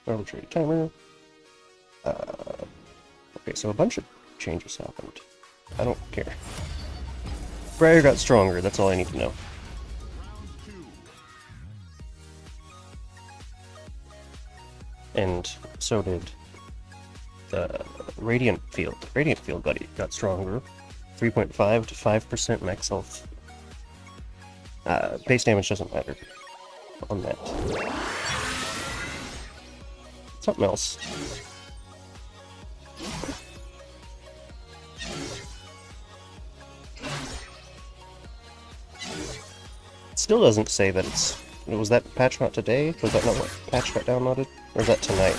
Arbitrary timer. Okay, so a bunch of changes happened. I don't care. Briar got stronger, that's all I need to know. And so did the Radiant Field. Radiant Field got stronger. 3.5 to 5% max health. Base damage doesn't matter on that. Something else. It still doesn't say that it's... Was that patch not today? Was that not what patch got downloaded? Or is that tonight?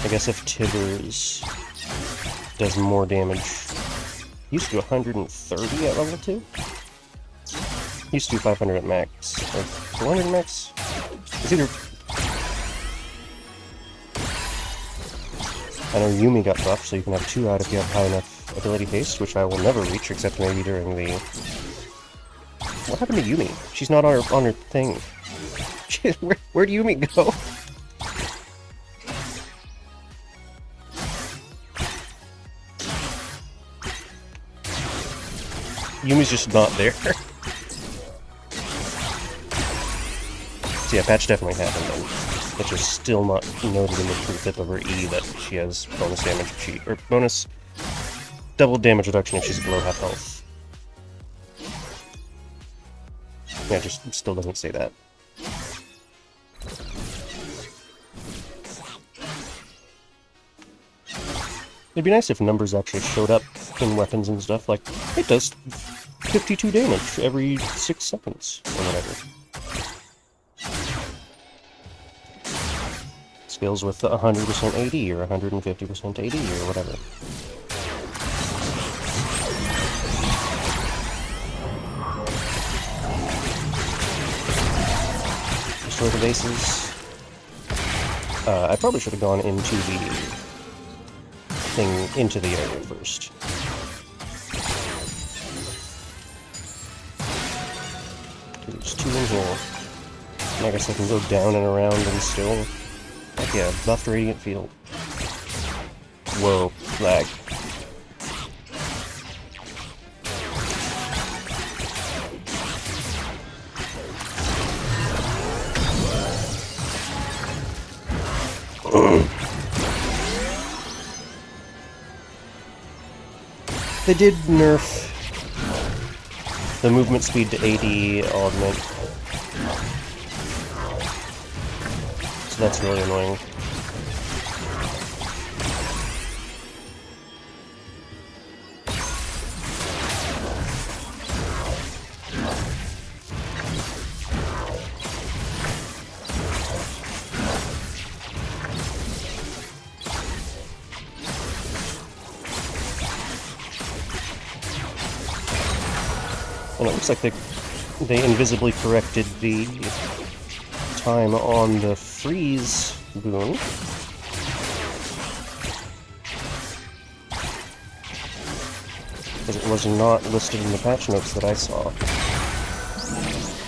I guess if Tibbers does more damage... Used to do 130 at level 2? Used to do 500 at max. Or 400 max? It's either... I know Yumi got buffed, so you can have 2 out if you have high enough ability haste, which I will never reach, except maybe during the... What happened to Yumi? She's not on her thing. Where'd Yumi go? Yumi's just not there. So yeah, patch definitely happened, and it's just still not noted in the tooltip of her E that she has bonus damage if she... or bonus double damage reduction if she's below half health. Yeah, it just still doesn't say that. It'd be nice if numbers actually showed up in weapons and stuff, like, it does 52 damage every 6 seconds, or whatever. Skills with 100% AD, or 150% AD, or whatever. Destroy the bases. I probably should have gone into the thing, into the area first. There's 2 in here. And I guess I can go down and around and still... Heck yeah, buffed Radiant Field. Whoa, lag. They did nerf the movement speed to AD augment. So that's really annoying. And it looks like they invisibly corrected the time on the freeze boon. Because it was not listed in the patch notes that I saw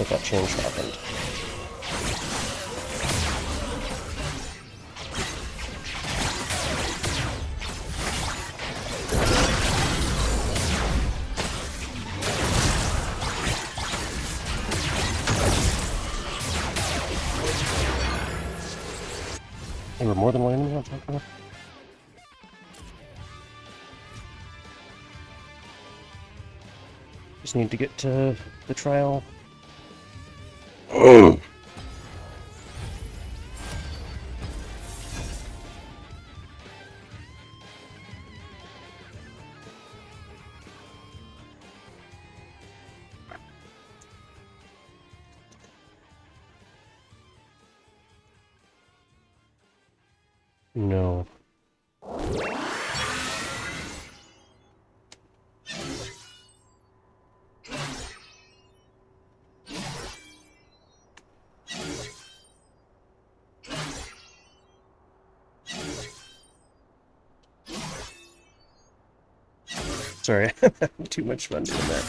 that change happened. There were more than one enemy on top of that? Just need to get to the trial. No. Sorry, I'm having too much fun doing that.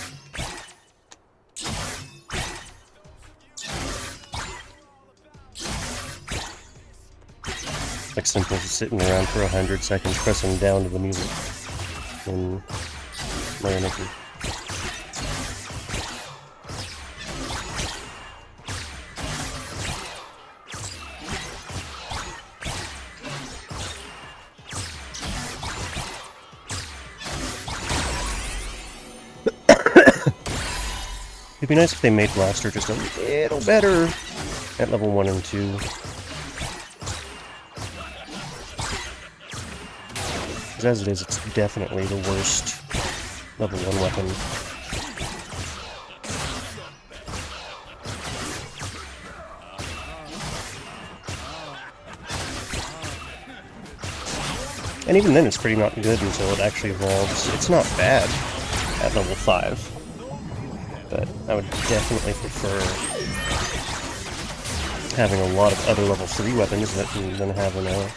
Like simple sitting around for 100 seconds pressing down to the music in Mariniki. It'd be nice if they made Blaster just a little better at level 1 and 2. Because as it is, it's definitely the worst level 1 weapon. And even then, it's pretty not good until it actually evolves. It's not bad at level 5. But I would definitely prefer having a lot of other level 3 weapons than having a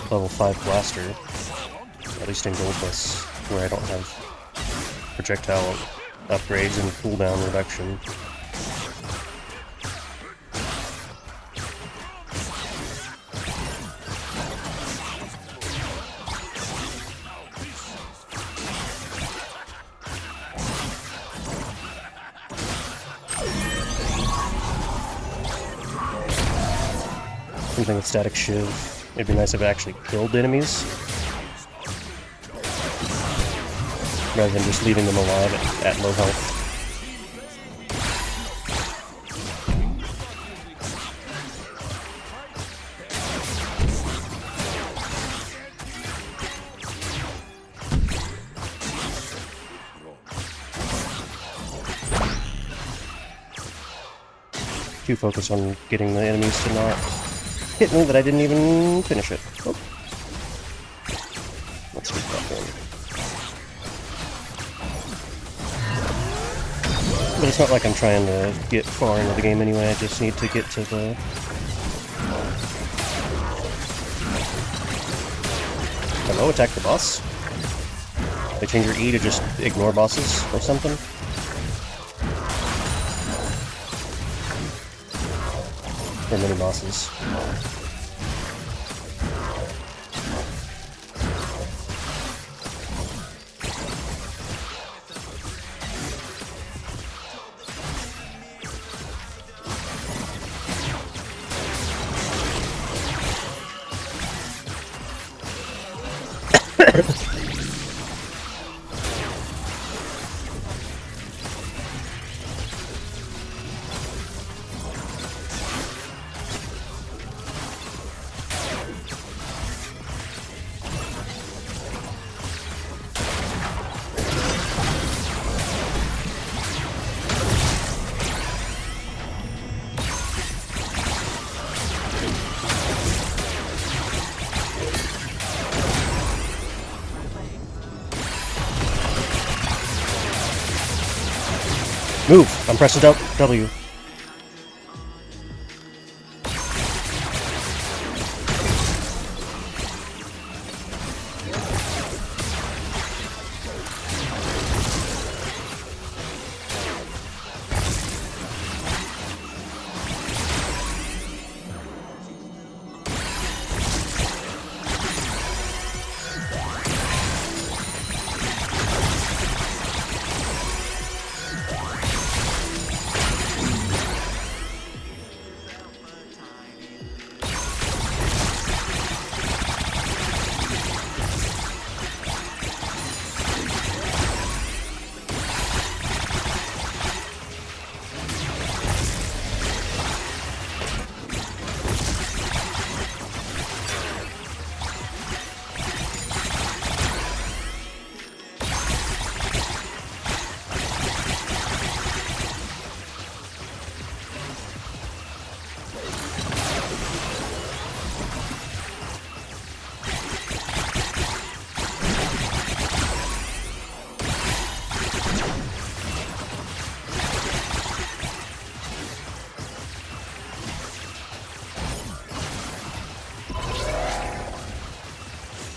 level 5 blaster. At least in Goldless, where I don't have projectile upgrades and cooldown reduction. Something with static shiv. It'd be nice if it actually killed enemies, rather than just leaving them alive at low health. Too focused on getting the enemies to not hit me that I didn't even finish it. Oh. Let's keep that one. But it's not like I'm trying to get far into the game anyway, I just need to get to the... Hello, attack the boss? They change your E to just ignore bosses or something? Or mini bosses. Move! I'm pressing W.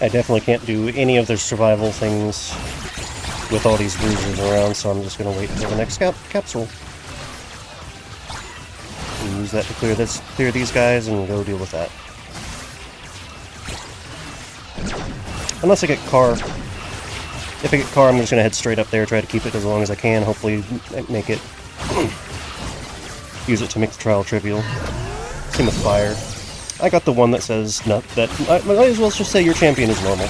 I definitely can't do any of the survival things with all these bruisers around, so I'm just going to wait until the next capsule. And use that to clear these guys and go deal with that. Unless I get Car. If I get Car, I'm just going to head straight up there, try to keep it as long as I can, hopefully make it... use it to make the trial trivial. Same with Fire. I got the one that says not that... I might as well just say your champion is normal.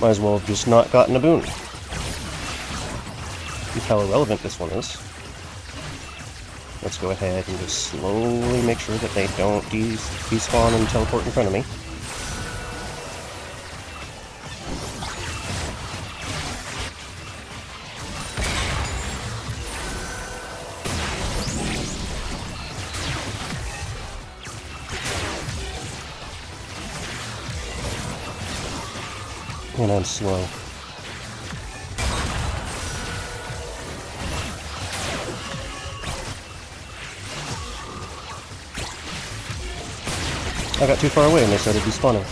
Might as well have just not gotten a boon. Look how irrelevant this one is. Let's go ahead and just slowly make sure that they don't despawn and teleport in front of me. And I'm slow. I got too far away and they started despawning.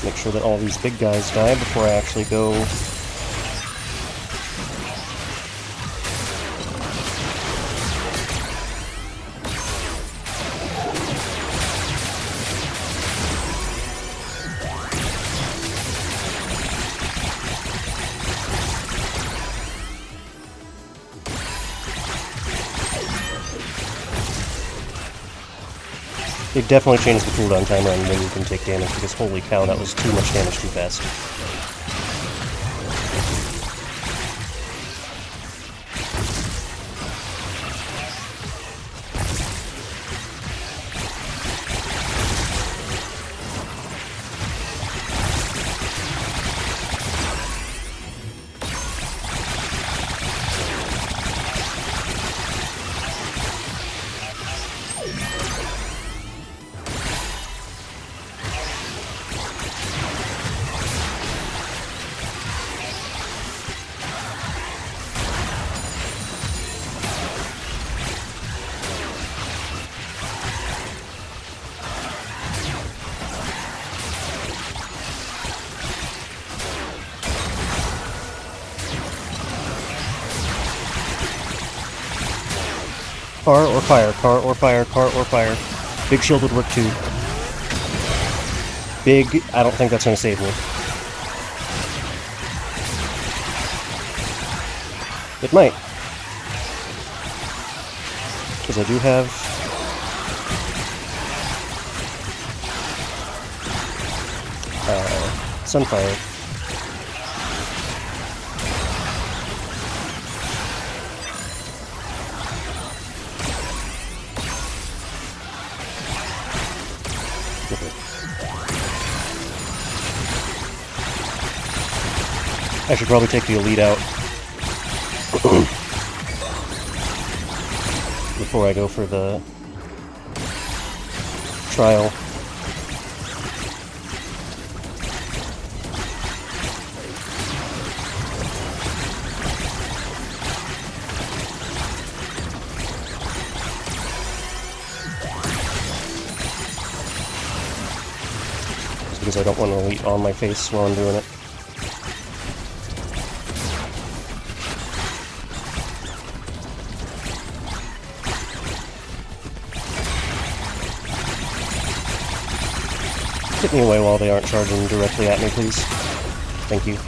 Make sure that all these big guys die before I actually go. They definitely changed the cooldown timer on when you can take damage, because holy cow, that was too much damage too fast. Car or fire, car or fire, car or fire. Big shield would work too. Big, I don't think that's going to save me. It might. Because I do have... Sunfire. I should probably take the elite out before I go for the trial. Just because I don't want an elite on my face while I'm doing it. Get me away while they aren't charging directly at me, please. Thank you.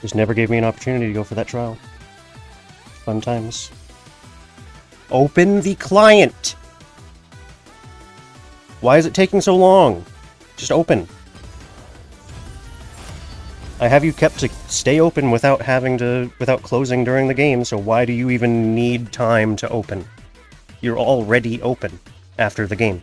Just never gave me an opportunity to go for that trial. Fun times. Open the client! Why is it taking so long? Just open. I have you kept to stay open without closing during the game, so why do you even need time to open? You're already open after the game.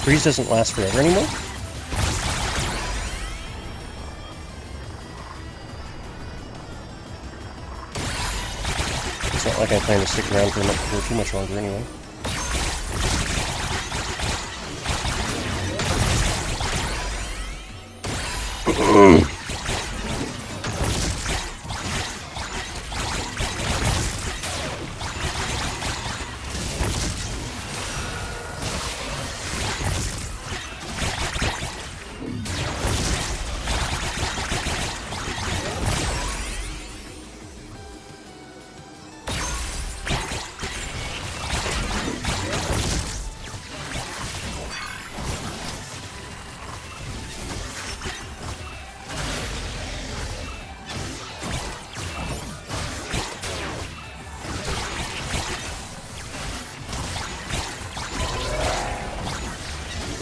Freeze doesn't last forever anymore? It's not like I plan to stick around for too much longer anyway.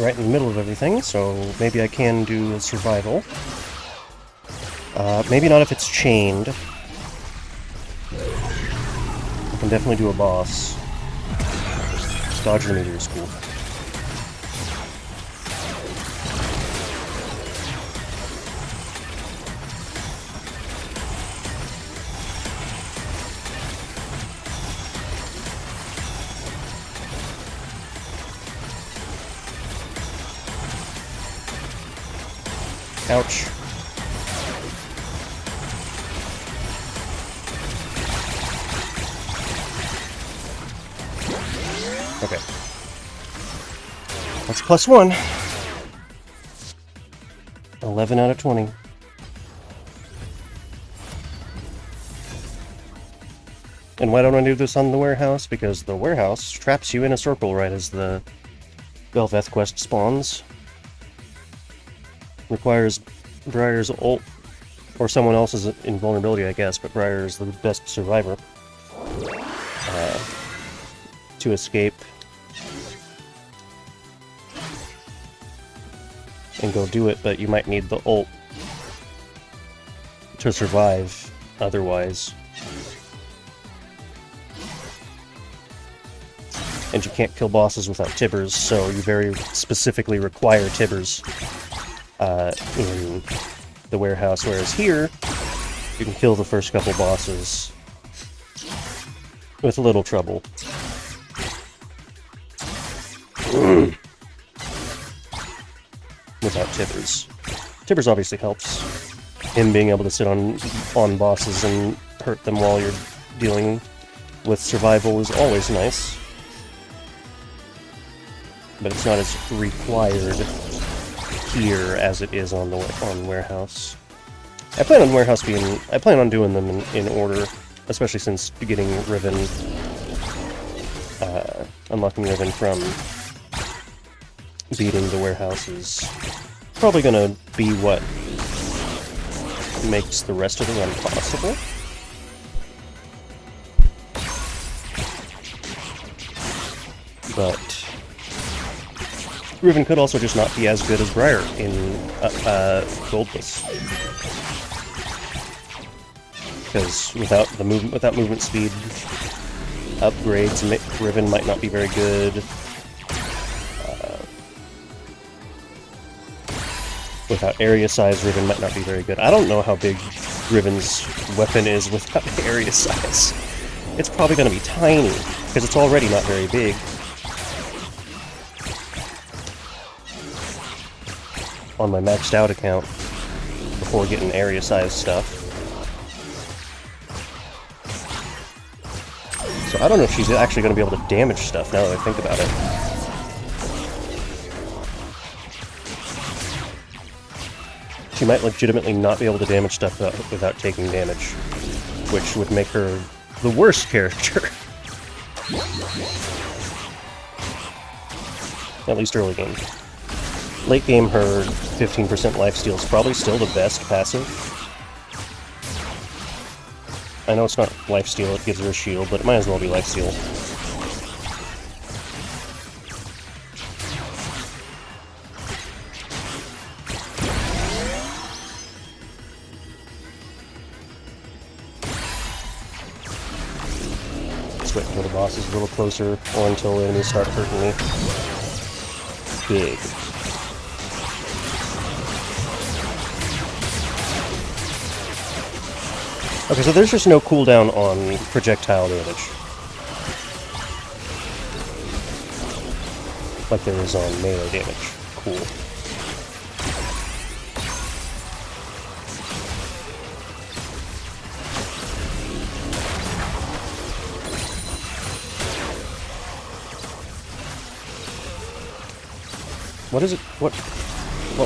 right in the middle of everything, so maybe I can do a survival. Maybe not if it's chained. I can definitely do a boss. Dodge the meteor is cool. Ouch. Okay. That's +1. 11 out of 20. And why don't I do this on the warehouse? Because the warehouse traps you in a circle right as the Belveth quest spawns. Requires Briar's ult, or someone else's invulnerability, I guess, but Briar is the best survivor to escape and go do it, but you might need the ult to survive otherwise. And you can't kill bosses without Tibbers, so you very specifically require Tibbers in the warehouse, whereas here, you can kill the first couple bosses with a little trouble. Without Tibbers. Tibbers obviously helps. Him being able to sit on bosses and hurt them while you're dealing with survival is always nice. But it's not as required here as it is on warehouse. I plan on doing them in order, especially since getting Riven, unlocking Riven from beating the warehouse is probably gonna be what makes the rest of the run possible. But Riven could also just not be as good as Briar in Goldless, because without movement speed upgrades, Riven might not be very good. Without area size, Riven might not be very good. I don't know how big Riven's weapon is without area size. It's probably going to be tiny, because it's already not very big. On my maxed out account, before getting area size stuff. So I don't know if she's actually going to be able to damage stuff now that I think about it. She might legitimately not be able to damage stuff without taking damage, which would make her the worst character. At least early game. Late game, her 15% lifesteal is probably still the best passive. I know it's not lifesteal, it gives her a shield, but it might as well be lifesteal. Just wait until the boss is a little closer, or until enemies start hurting me. Big. Okay, so there's just no cooldown on projectile damage. Like there is on melee damage. Cool. What is it? What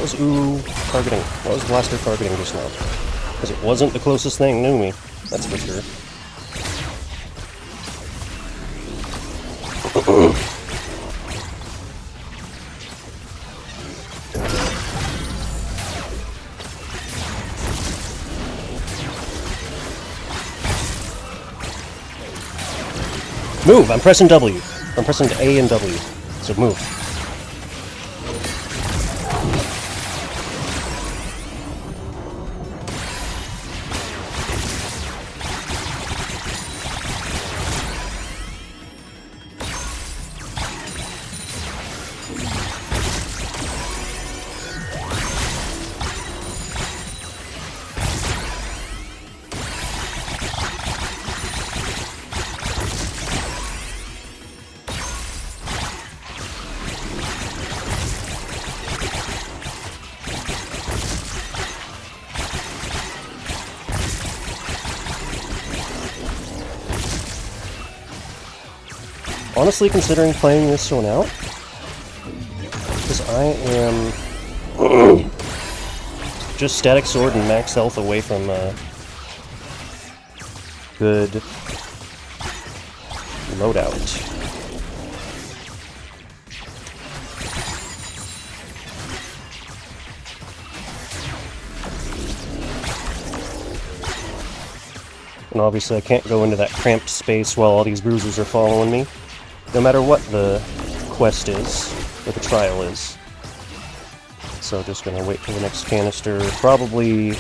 was Ooh targeting? What was Blaster targeting just now? Because it wasn't the closest thing to me, that's for sure. Move! I'm pressing W. I'm pressing A and W. So move. honestly considering playing this one out, because I am just static sword and max health away from good loadout. And obviously I can't go into that cramped space while all these bruisers are following me, no matter what the quest is, or the trial is. So just gonna wait for the next canister, probably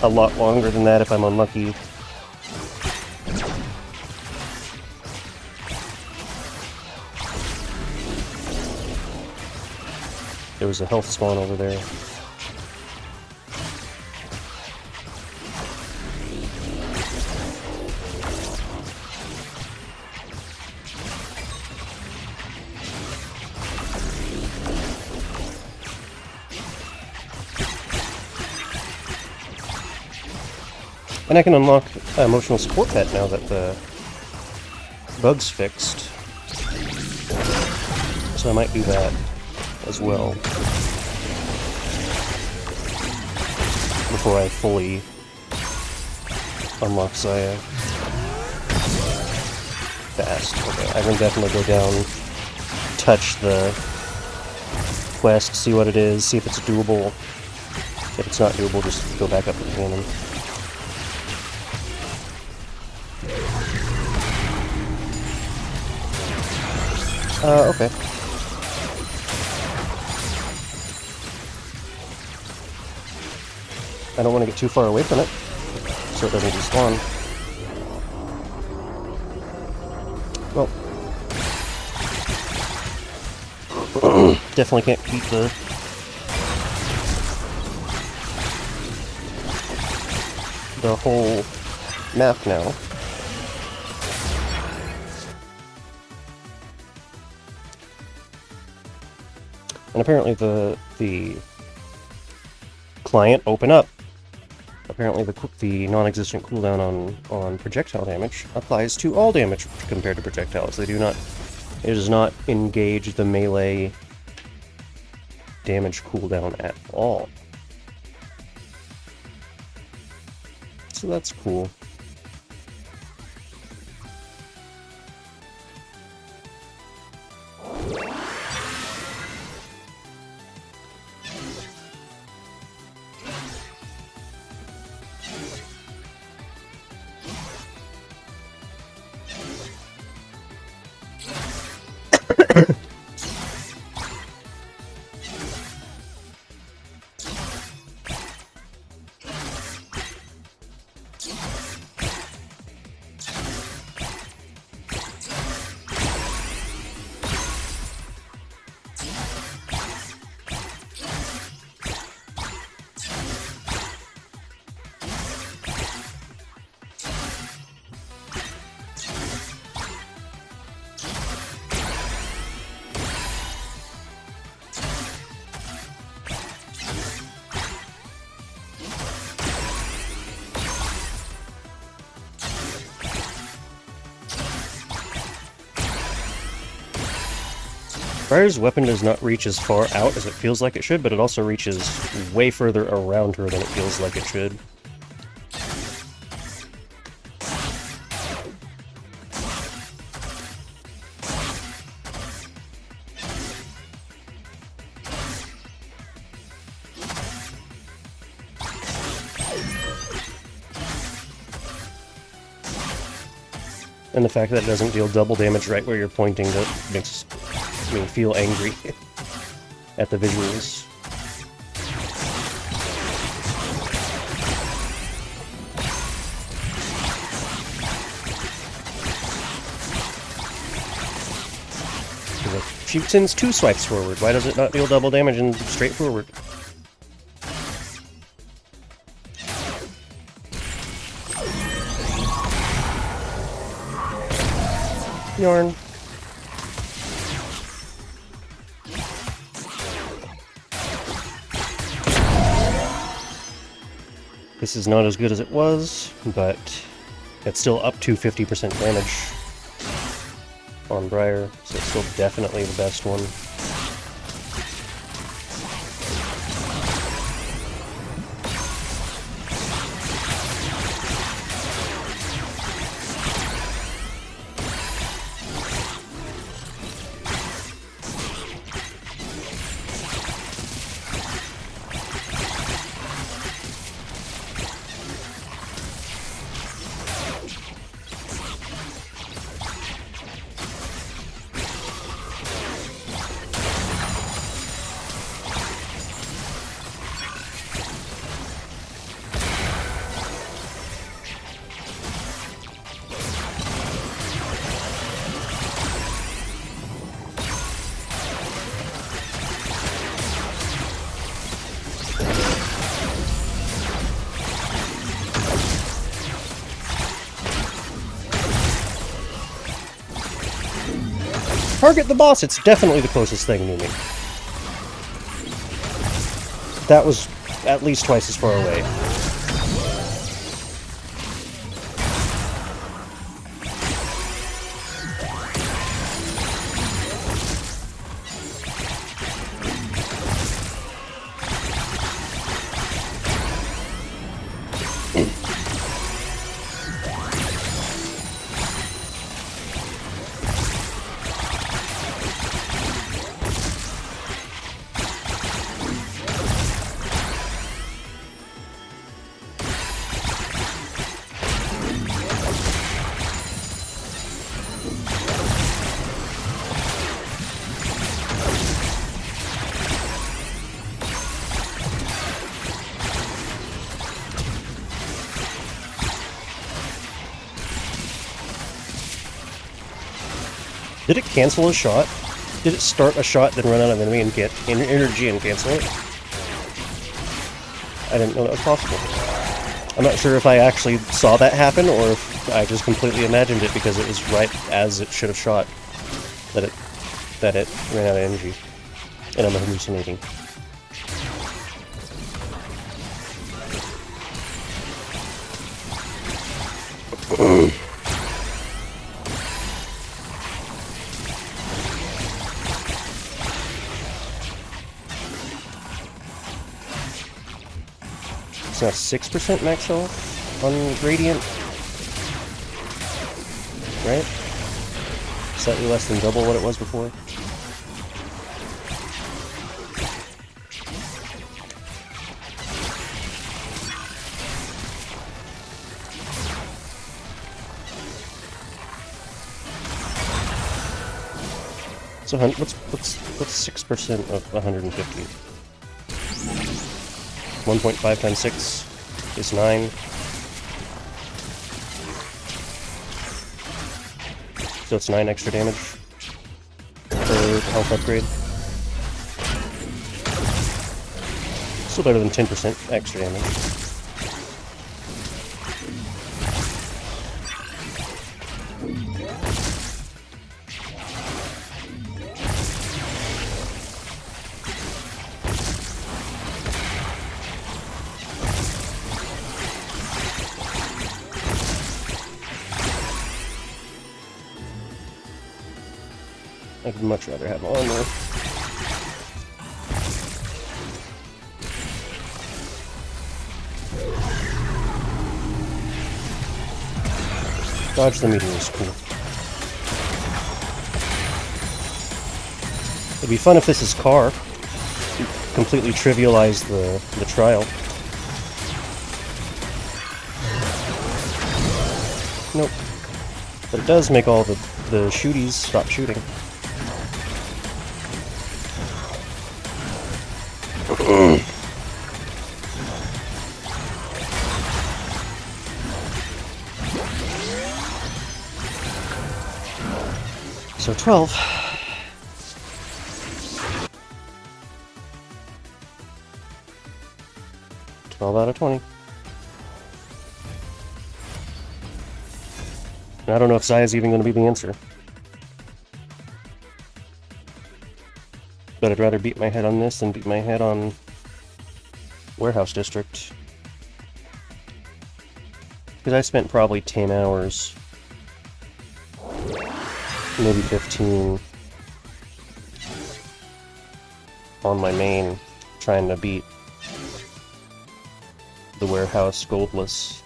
a lot longer than that if I'm unlucky. There was a health spawn over there. And I can unlock emotional support pet now that the bug's fixed. So I might do that as well before I fully unlock Saya. Fast. Okay, I can definitely go down, touch the quest, see what it is, see if it's doable. If it's not doable, just go back up to the cannon. Okay. I don't want to get too far away from it, so it doesn't despawn. Well. Definitely can't beat the whole map now. And apparently the client open up. Apparently the non-existent cooldown on projectile damage applies to all damage compared to projectiles. It does not engage the melee damage cooldown at all. So that's cool. Briar's weapon does not reach as far out as it feels like it should, but it also reaches way further around her than it feels like it should. And the fact that it doesn't deal double damage right where you're pointing that makes me feel angry at the visuals. She sends 2 swipes forward. Why does it not deal double damage and straight forward? Yarn. This is not as good as it was, but it's still up to 50% damage on Briar, so it's still definitely the best one. Target the boss! It's definitely the closest thing to me. That was at least twice as far away. Did it cancel a shot? Did it start a shot, then run out of enemy and get energy and cancel it? I didn't know that was possible. I'm not sure if I actually saw that happen, or if I just completely imagined it because it was right as it should have shot that it ran out of energy. And I'm hallucinating. It's now 6% max health on Radiant, right? Slightly less than double what it was before. So what's 6% of 150? 1.5 times 6 is 9. So it's 9 extra damage per health upgrade. Still better than 10% extra damage. I'd much rather have armor. Dodge the meteor is cool. It'd be fun if this is car. Completely trivialize the trial. Nope. But it does make all the shooties stop shooting. So 12. Out of 20. I don't know if Zaya's even going to be the answer. But I'd rather beat my head on this than beat my head on Warehouse District. Because I spent probably 10 hours maybe 15 on my main, trying to beat the warehouse Goldless.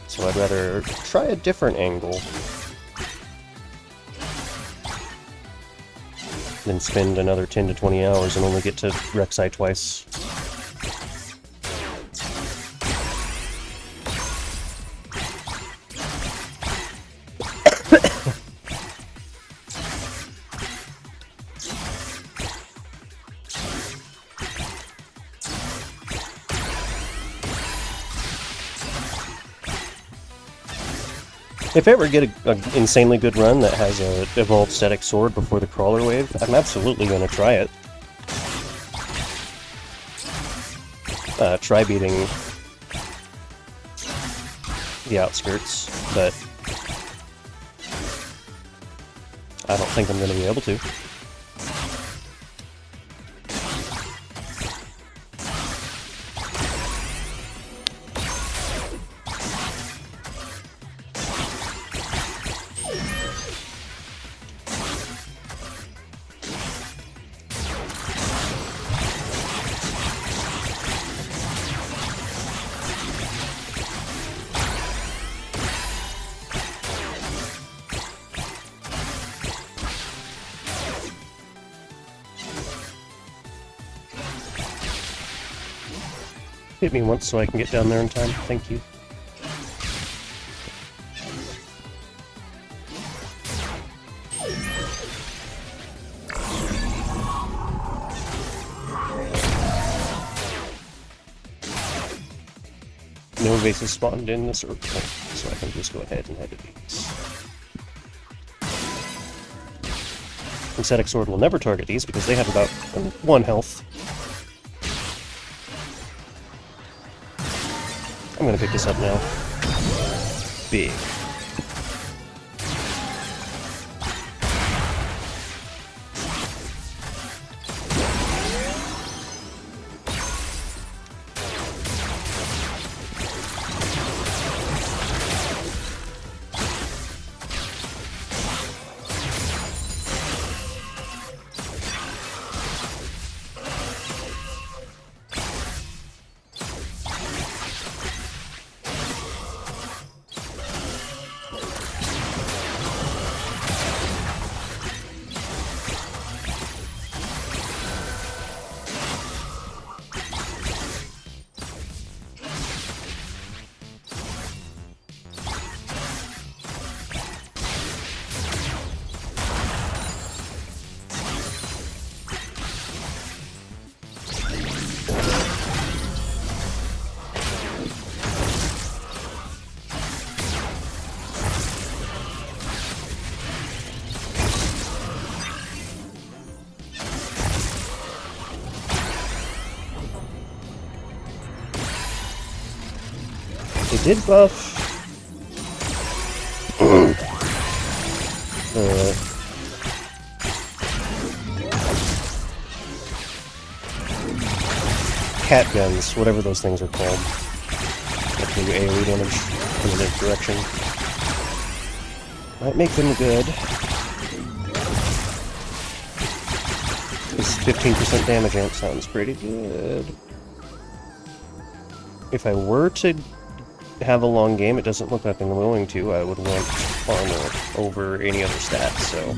So I'd rather try a different angle than spend another 10 to 20 hours and only get to Rek'Sai twice. If I ever get an insanely good run that has a evolved static sword before the crawler wave, I'm absolutely going to try it. Try beating the outskirts, but I don't think I'm going to be able to. Hit me once so I can get down there in time. Thank you. No bases spawned in the circle, so I can just go ahead and head to these. And Static Sword will never target these because they have about 1 health. I'm gonna pick this up now. Big. They did buff cat guns, whatever those things are called. That do AoE damage in a different direction. Might make them good. This 15% damage amp sounds pretty good. If I were to have a long game, it doesn't look like I'm willing to. I would want armor over any other stats, so...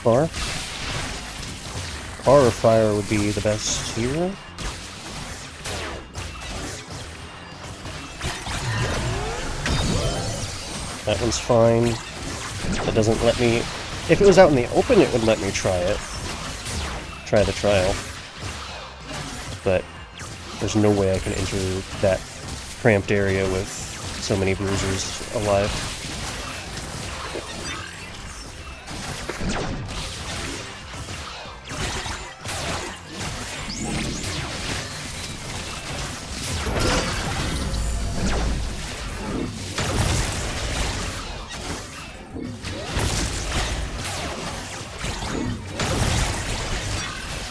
Car? Car or fire would be the best here. That one's fine. That doesn't let me... If it was out in the open, it would let me try it. Try the trial. But there's no way I can enter that cramped area with so many bruisers alive.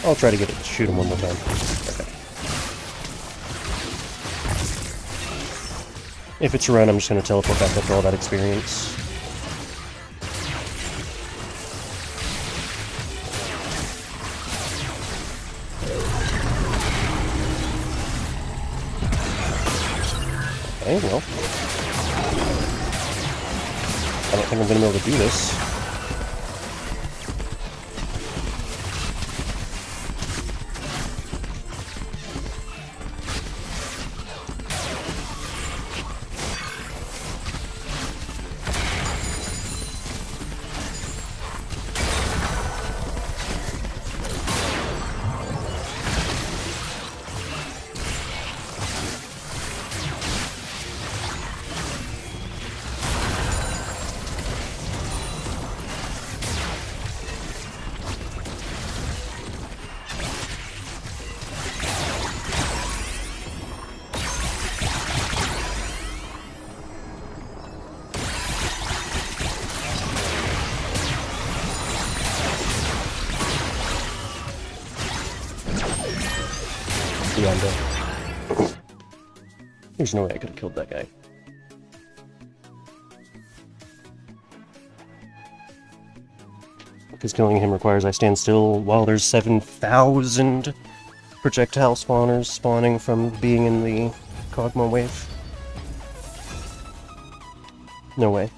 I'll try to get it to shoot him one more time. Okay. If it's a run, I'm just going to teleport back after all that experience. Okay, well. I don't think I'm going to be able to do this. There's no way I could have killed that guy. Because killing him requires I stand still while there's 7,000 projectile spawners spawning from being in the Kog'Maw wave. No way.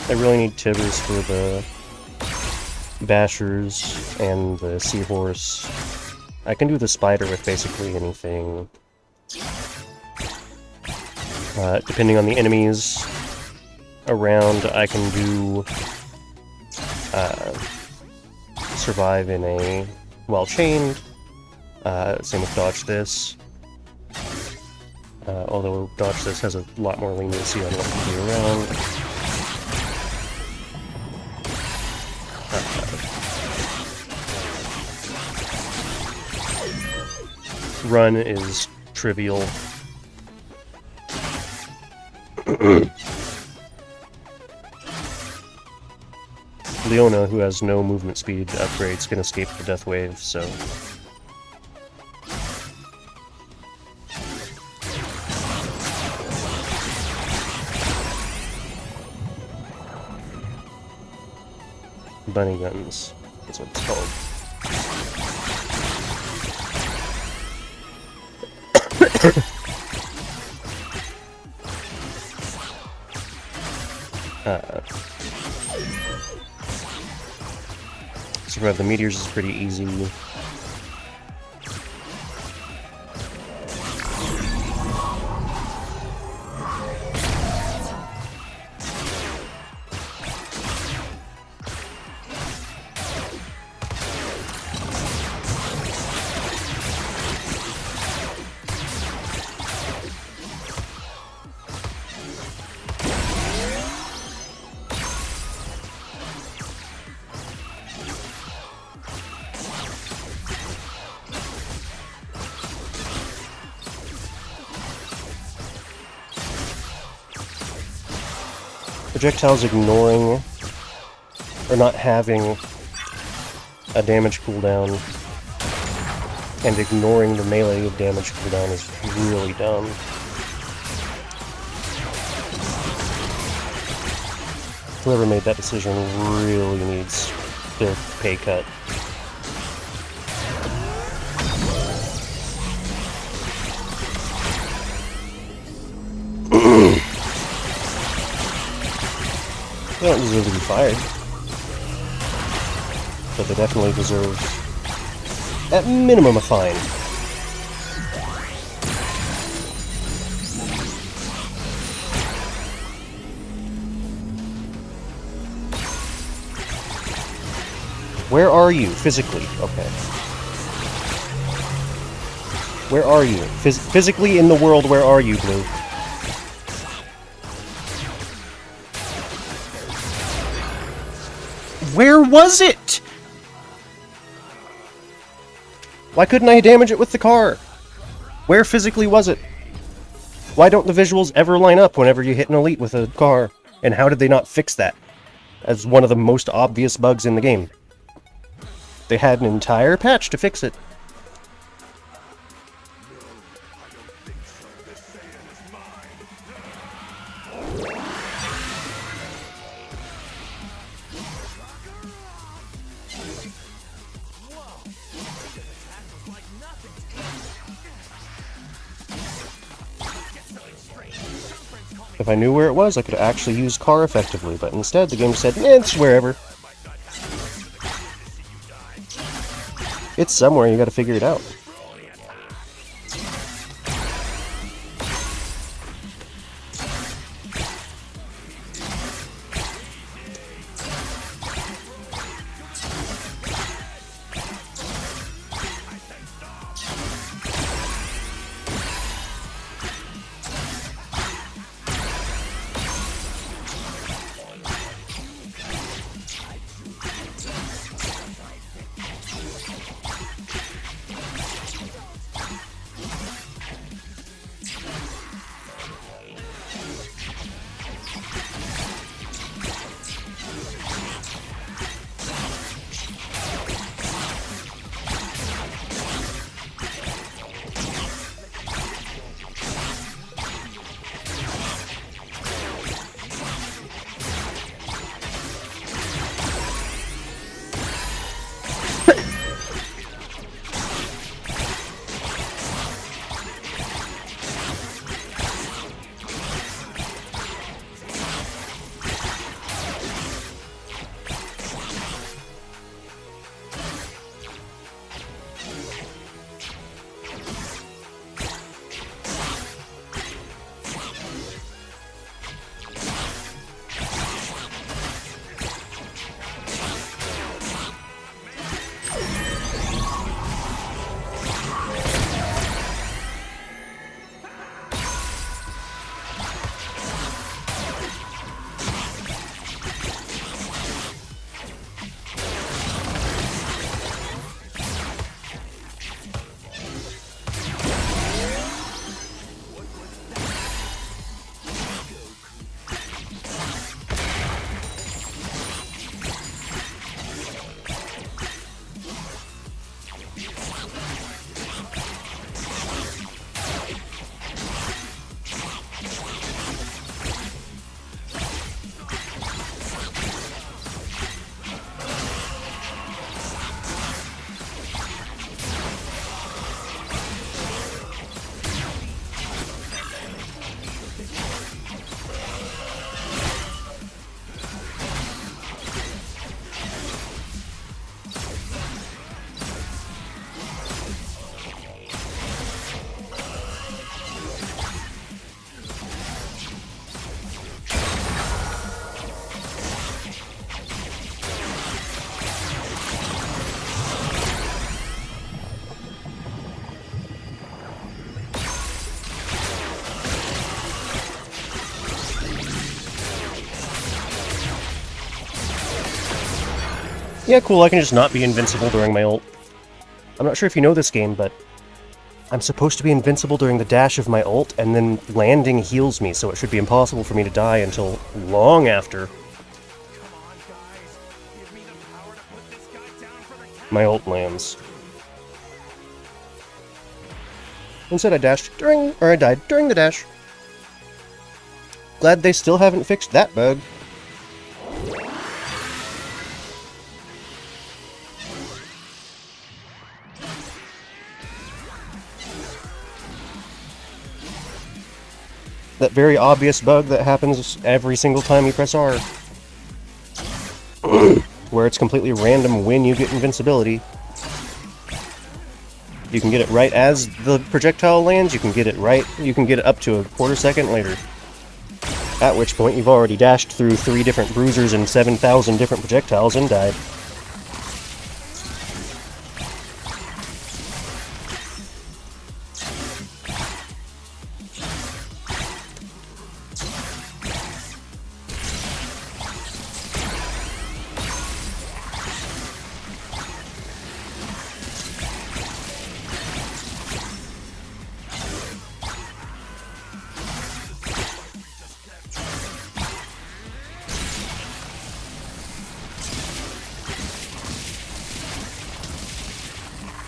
I really need Tibbers for the Bashers and the Seahorse. I can do the Spider with basically anything. Depending on the enemies around, I can do survive in a while chained. Same with Dodge This. Although Dodge This has a lot more leniency on what to do around. Run is trivial. Leona, who has no movement speed upgrades, can escape the death wave, so... Bunny guns is what it's called. Survive the meteors is pretty easy. projectiles ignoring or not having a damage cooldown and ignoring the melee damage cooldown is really dumb. Whoever made that decision really needs their pay cut. They don't deserve to be fired, but they definitely deserve, at minimum, a fine. Where are you, physically? Okay. Where are you? Physically in the world, where are you, Blue? Where was it? Why couldn't I damage it with the car? Where physically was it? Why don't the visuals ever line up whenever you hit an elite with a car? And how did they not fix that? As one of the most obvious bugs in the game. They had an entire patch to fix it. If I knew where it was, I could actually use car effectively, but instead the game said, it's wherever. It's somewhere, you gotta figure it out. Yeah, cool, I can just not be invincible during my ult. I'm not sure if you know this game, but I'm supposed to be invincible during the dash of my ult, and then landing heals me, so it should be impossible for me to die until long after my ult lands. Instead I died during the dash. Glad they still haven't fixed that bug. That very obvious bug that happens every single time you press R. Where it's completely random when you get invincibility. You can get it right as the projectile lands, you can get it up to a quarter second later. At which point you've already dashed through 3 different bruisers and 7,000 different projectiles and died.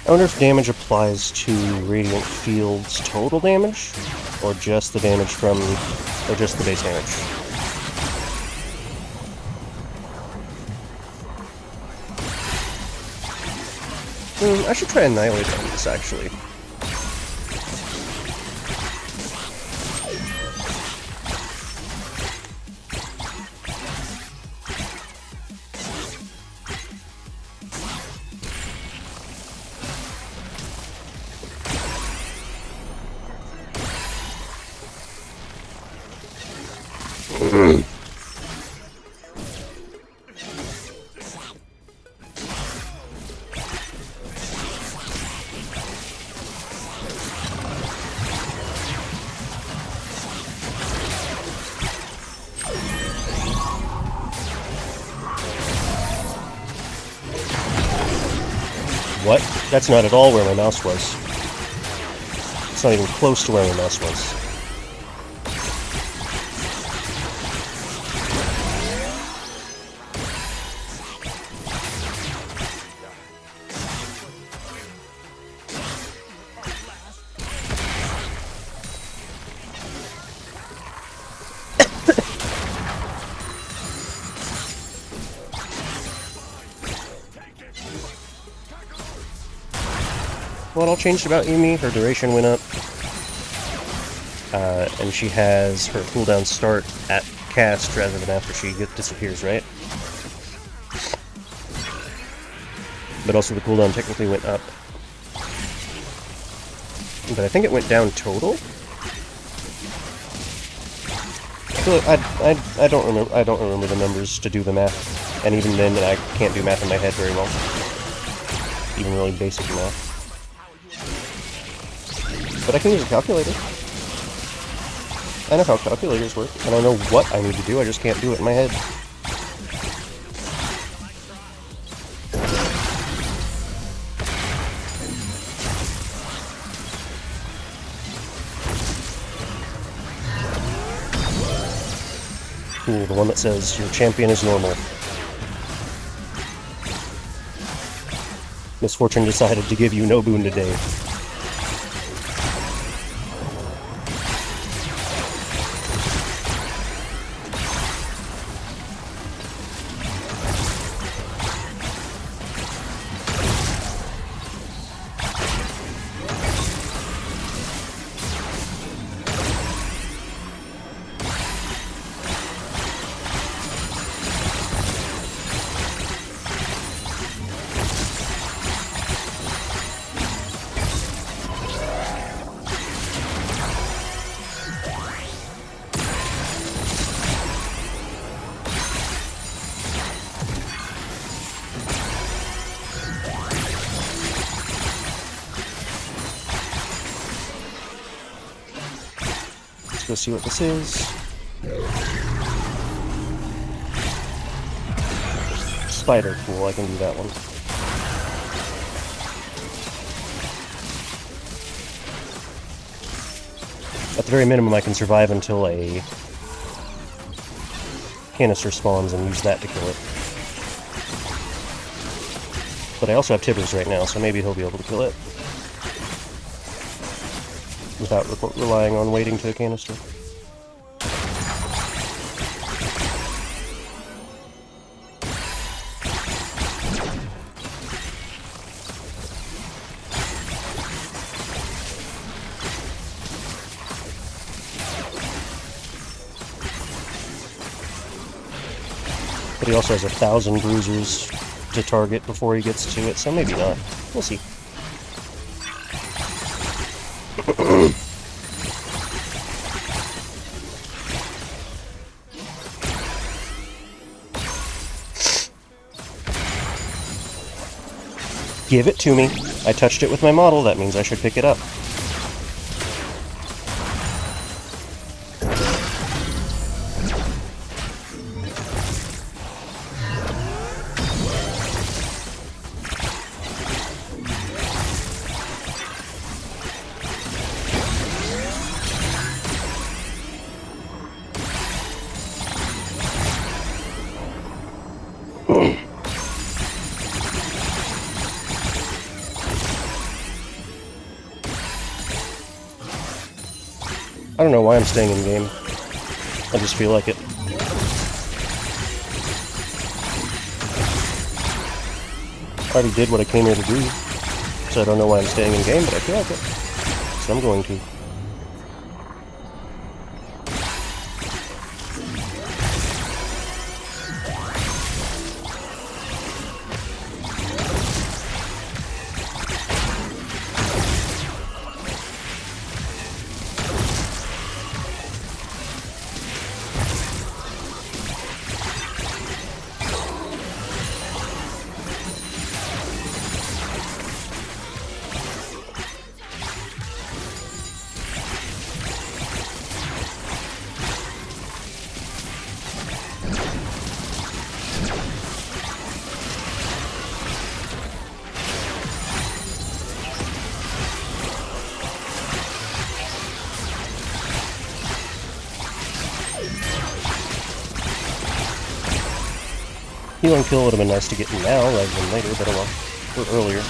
I wonder if damage applies to Radiant Field's total damage, or just the damage from, or just the base damage. I should try Annihilate on this, actually. What? That's not at all where my mouse was. It's not even close to where my mouse was. What all changed about Yumi? Her duration went up. And she has her cooldown start at cast rather than after she disappears, right? But also the cooldown technically went up. But I think it went down total? I don't remember the numbers to do the math. And even then I can't do math in my head very well. Even really basic math. But I can use a calculator. I know how calculators work, and I know what I need to do, I just can't do it in my head. Ooh, the one that says, your champion is normal. Misfortune decided to give you no boon today. Let's see what this is. Spider, cool, I can do that one. At the very minimum, I can survive until a canister spawns and use that to kill it. But I also have Tibbers right now, so maybe he'll be able to kill it. Without relying on waiting to a canister. But he also has 1,000 bruisers to target before he gets to it, so maybe not. We'll see. Give it to me. I touched it with my model, that means I should pick it up. I don't know why I'm staying in game. I just feel like it. I already did what I came here to do, so I don't know why I'm staying in game, but I feel like it. So I'm going to. Healing kill would have been nice to get now rather than later, but oh well. Or earlier.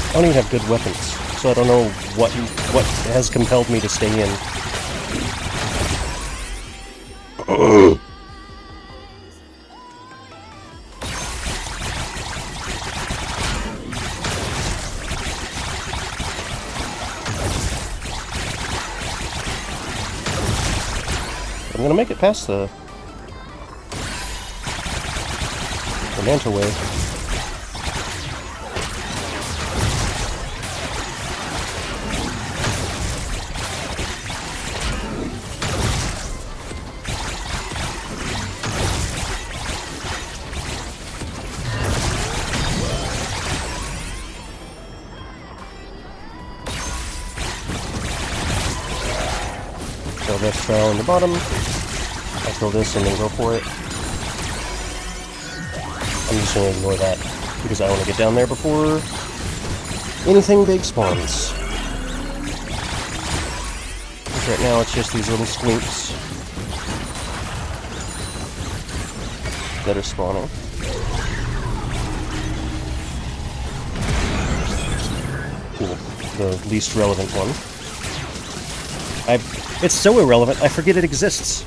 I don't even have good weapons, so I don't know what has compelled me to stay in. I'm gonna make it past the Manta Wave. So let's try on the bottom. I'll kill this and then go for it. I'm just going to ignore that because I want to get down there before anything big spawns. Because right now it's just these little squinks that are spawning. Cool. The least relevant one. It's so irrelevant, I forget it exists.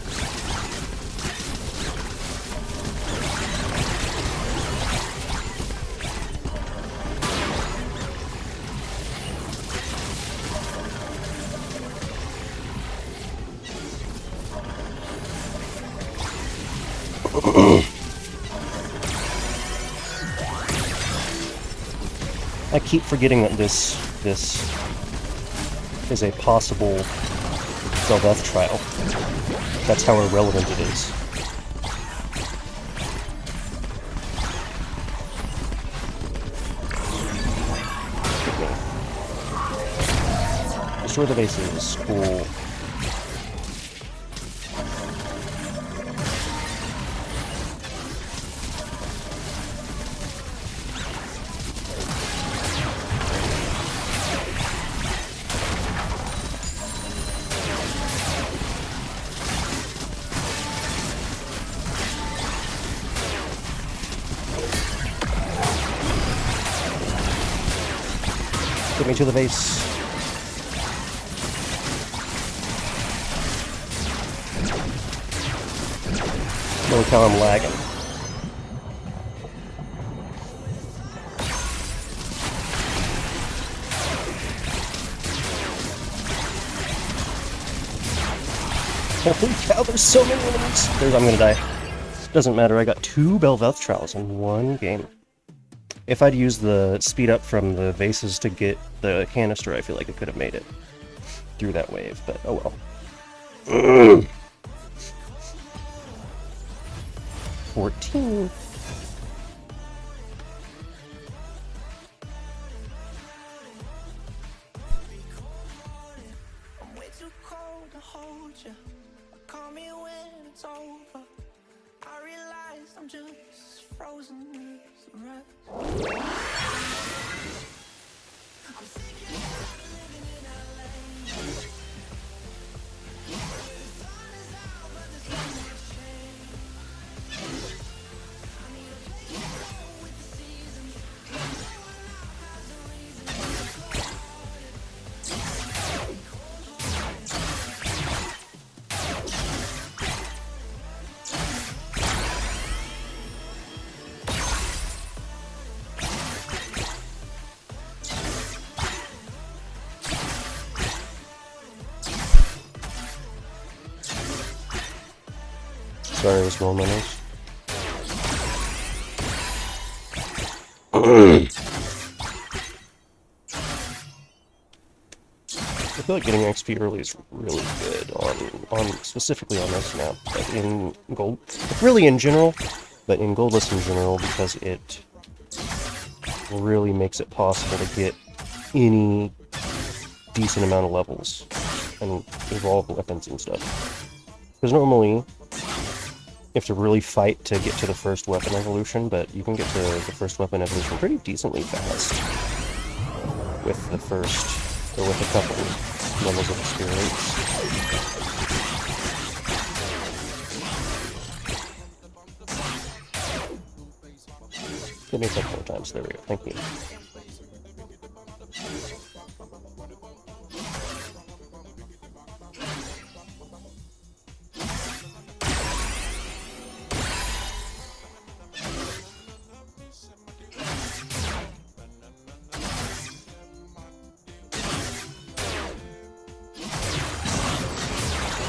I keep forgetting that this is a possible Goldless trial. That's how irrelevant it is. Destroy the bases. Cool. Get me to the base. Holy cow, I'm lagging. Holy cow, there's so many enemies! I'm gonna die. Doesn't matter, I got 2 Bel'Veth trials in one game. If I'd used the speed up from the vases to get the canister, I feel like I could have made it through that wave, but oh well. 14. I'm way too cold to hold you. Call me when it's over. I realize I'm just frozen as the rest. I'm sick and tired of living in LA. The sun is out, but there's so much shade. I need a place to go with the seasons. No one out has a reason to be cold-hearted. Sorry, it was small minutes. I feel like getting XP early is really good on specifically on this map. Like in Gold, really in general, but in Goldless in general, because it really makes it possible to get any decent amount of levels and evolve weapons and stuff. Because normally you have to really fight to get to the first weapon evolution, but you can get to the first weapon evolution pretty decently fast with the first, or with a couple levels of experience. Give me a couple more times, there we go, thank you.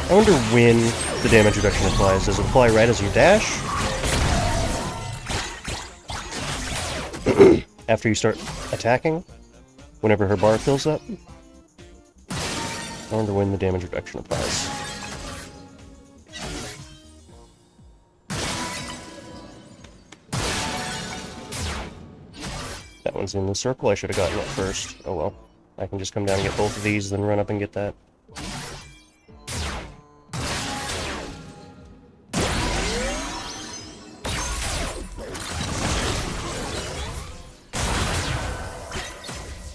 I wonder when the damage reduction applies. Does it apply right as you dash? After you start attacking? Whenever her bar fills up? I wonder when the damage reduction applies. That one's in the circle. I should have gotten it first. Oh well. I can just come down and get both of these, then run up and get that.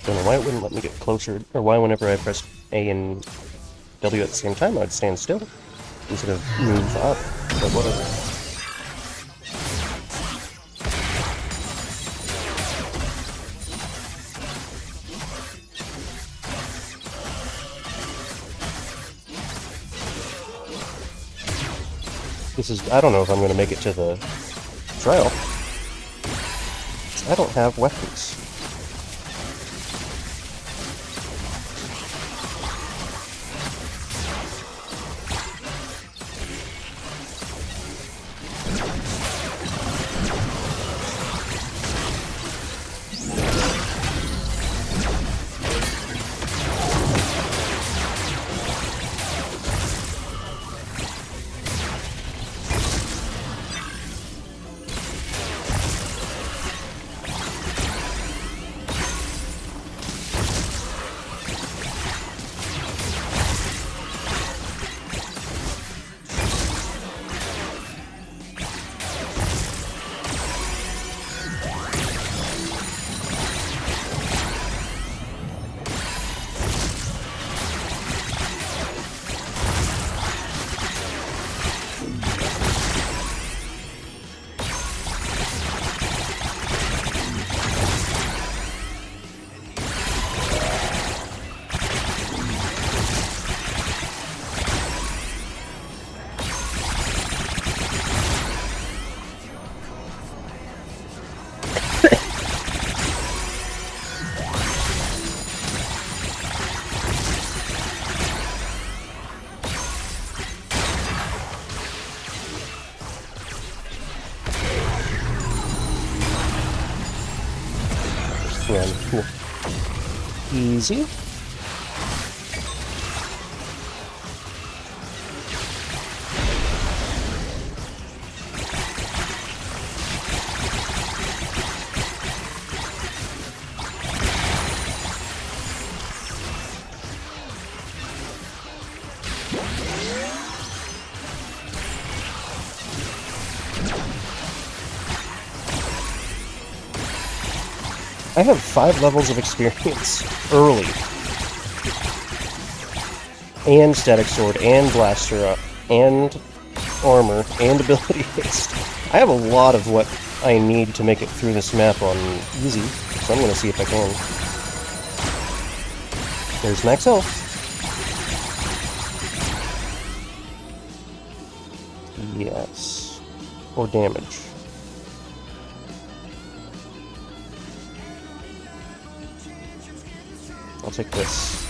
Don't know why it wouldn't let me get closer, or why whenever I pressed A and W at the same time, I'd stand still instead of move up, but whatever. I don't know if I'm going to make it to the trial. I don't have weapons. run. Cool. Easy. I have 5 levels of experience early. And static sword, and blaster up, and armor, and ability haste. I have a lot of what I need to make it through this map on easy, so I'm gonna see if I can. There's max health. Yes. Or damage. I'll take this.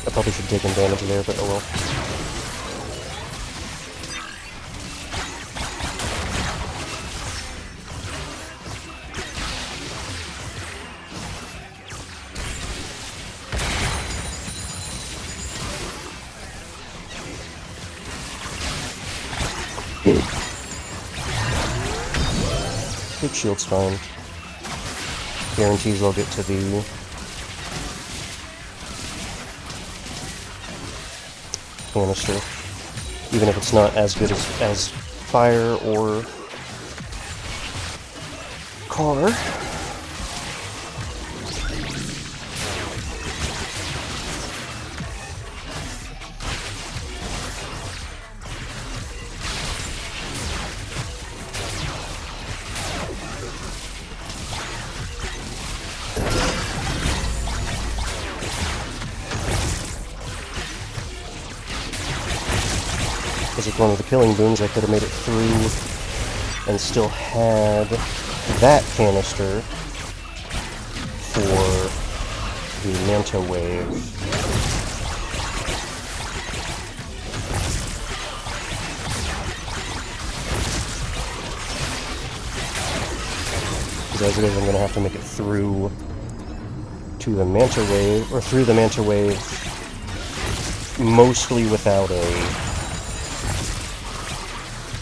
I probably should take in damage there, but oh well. Big shield's fine. Guarantees I'll get to the canister, even if it's not as good as fire or car. Because with one of the killing boons, I could have made it through and still had that canister for the Manta Wave. Because as it is, I'm going to have to make it through to the Manta Wave, or through the Manta Wave, mostly without a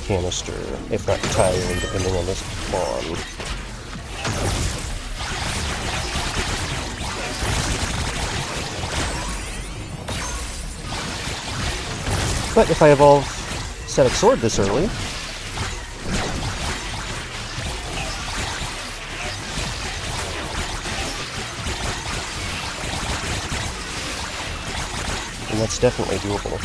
canister, if not entirely, depending on this spawn. But if I evolve Static Sword this early, then that's definitely doable.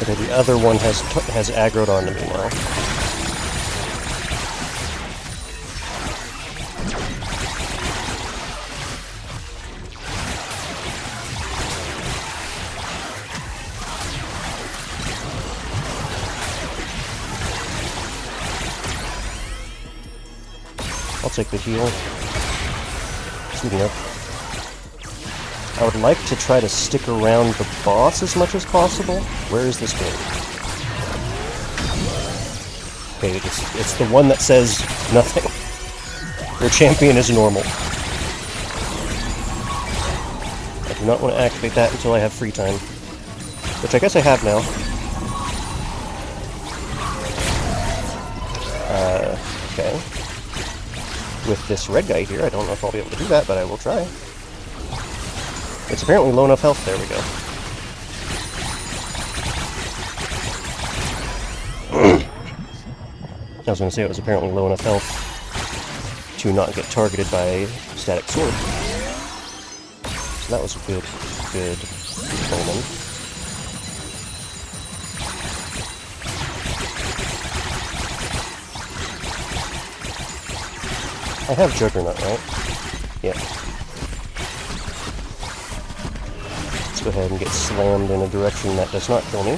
Okay, the other one has aggroed onto me now. I'll take the heal. Speaking of, I would like to try to stick around the boss as much as possible. Where is this game? Okay, it's the one that says nothing. Your champion is normal. I do not want to activate that until I have free time. Which I guess I have now. Okay. With this red guy here, I don't know if I'll be able to do that, but I will try. It's apparently low enough health. There we go. I was going to say it was apparently low enough health to not get targeted by Static Sword. So that was a good omen. I have Juggernaut, right? Yeah. Let's go ahead and get slammed in a direction that does not kill me.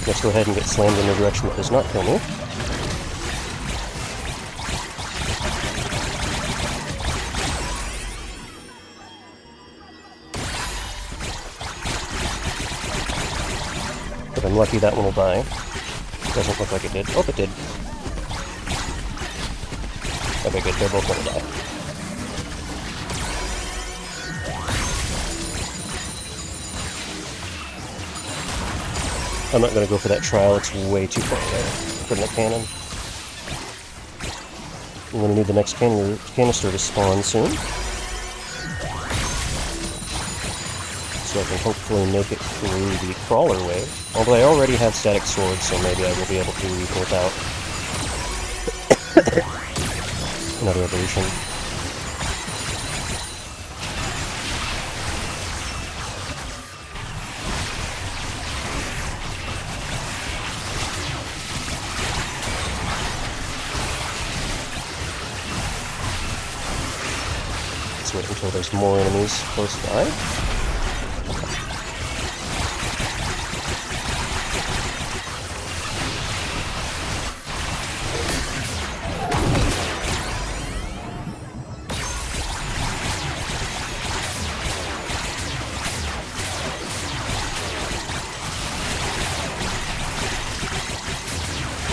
Let's go ahead and get slammed in a direction that does not kill me. But I'm lucky that one will die. Doesn't look like it did. Oh, it did. Okay, good. They're both gonna die. I'm not gonna go for that trial. It's way too far away from the cannon. I'm gonna need the next canister to spawn soon, so I can hopefully make it through the crawler wave. Although I already have static swords, so maybe I will be able to without another evolution. Let's wait until there's more enemies close by.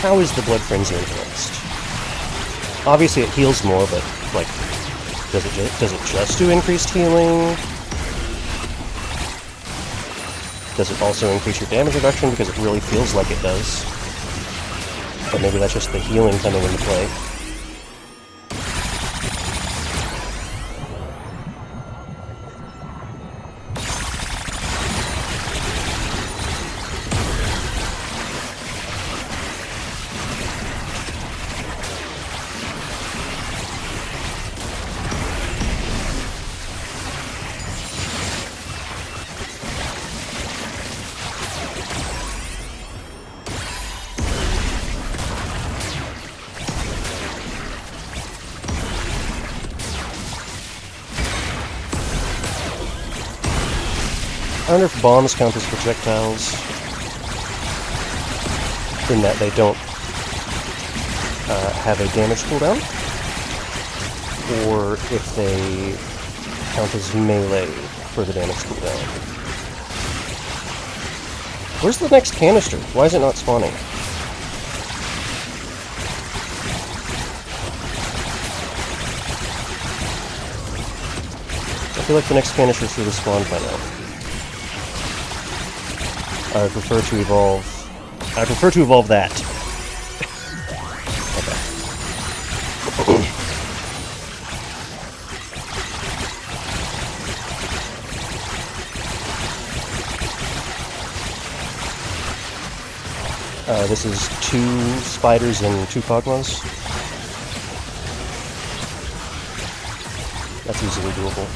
How is the Blood Frenzy enhanced? Obviously it heals more, but, like, does it just do increased healing? Does it also increase your damage reduction? Because it really feels like it does. But maybe that's just the healing coming into play. I wonder if bombs count as projectiles, in that they don't have a damage cooldown, or if they count as melee for the damage cooldown. Where's the next canister? Why is it not spawning? I feel like the next canister should have spawned by now. I prefer to evolve that. Okay. This is 2 spiders and 2 Kog'Maws. That's easily doable.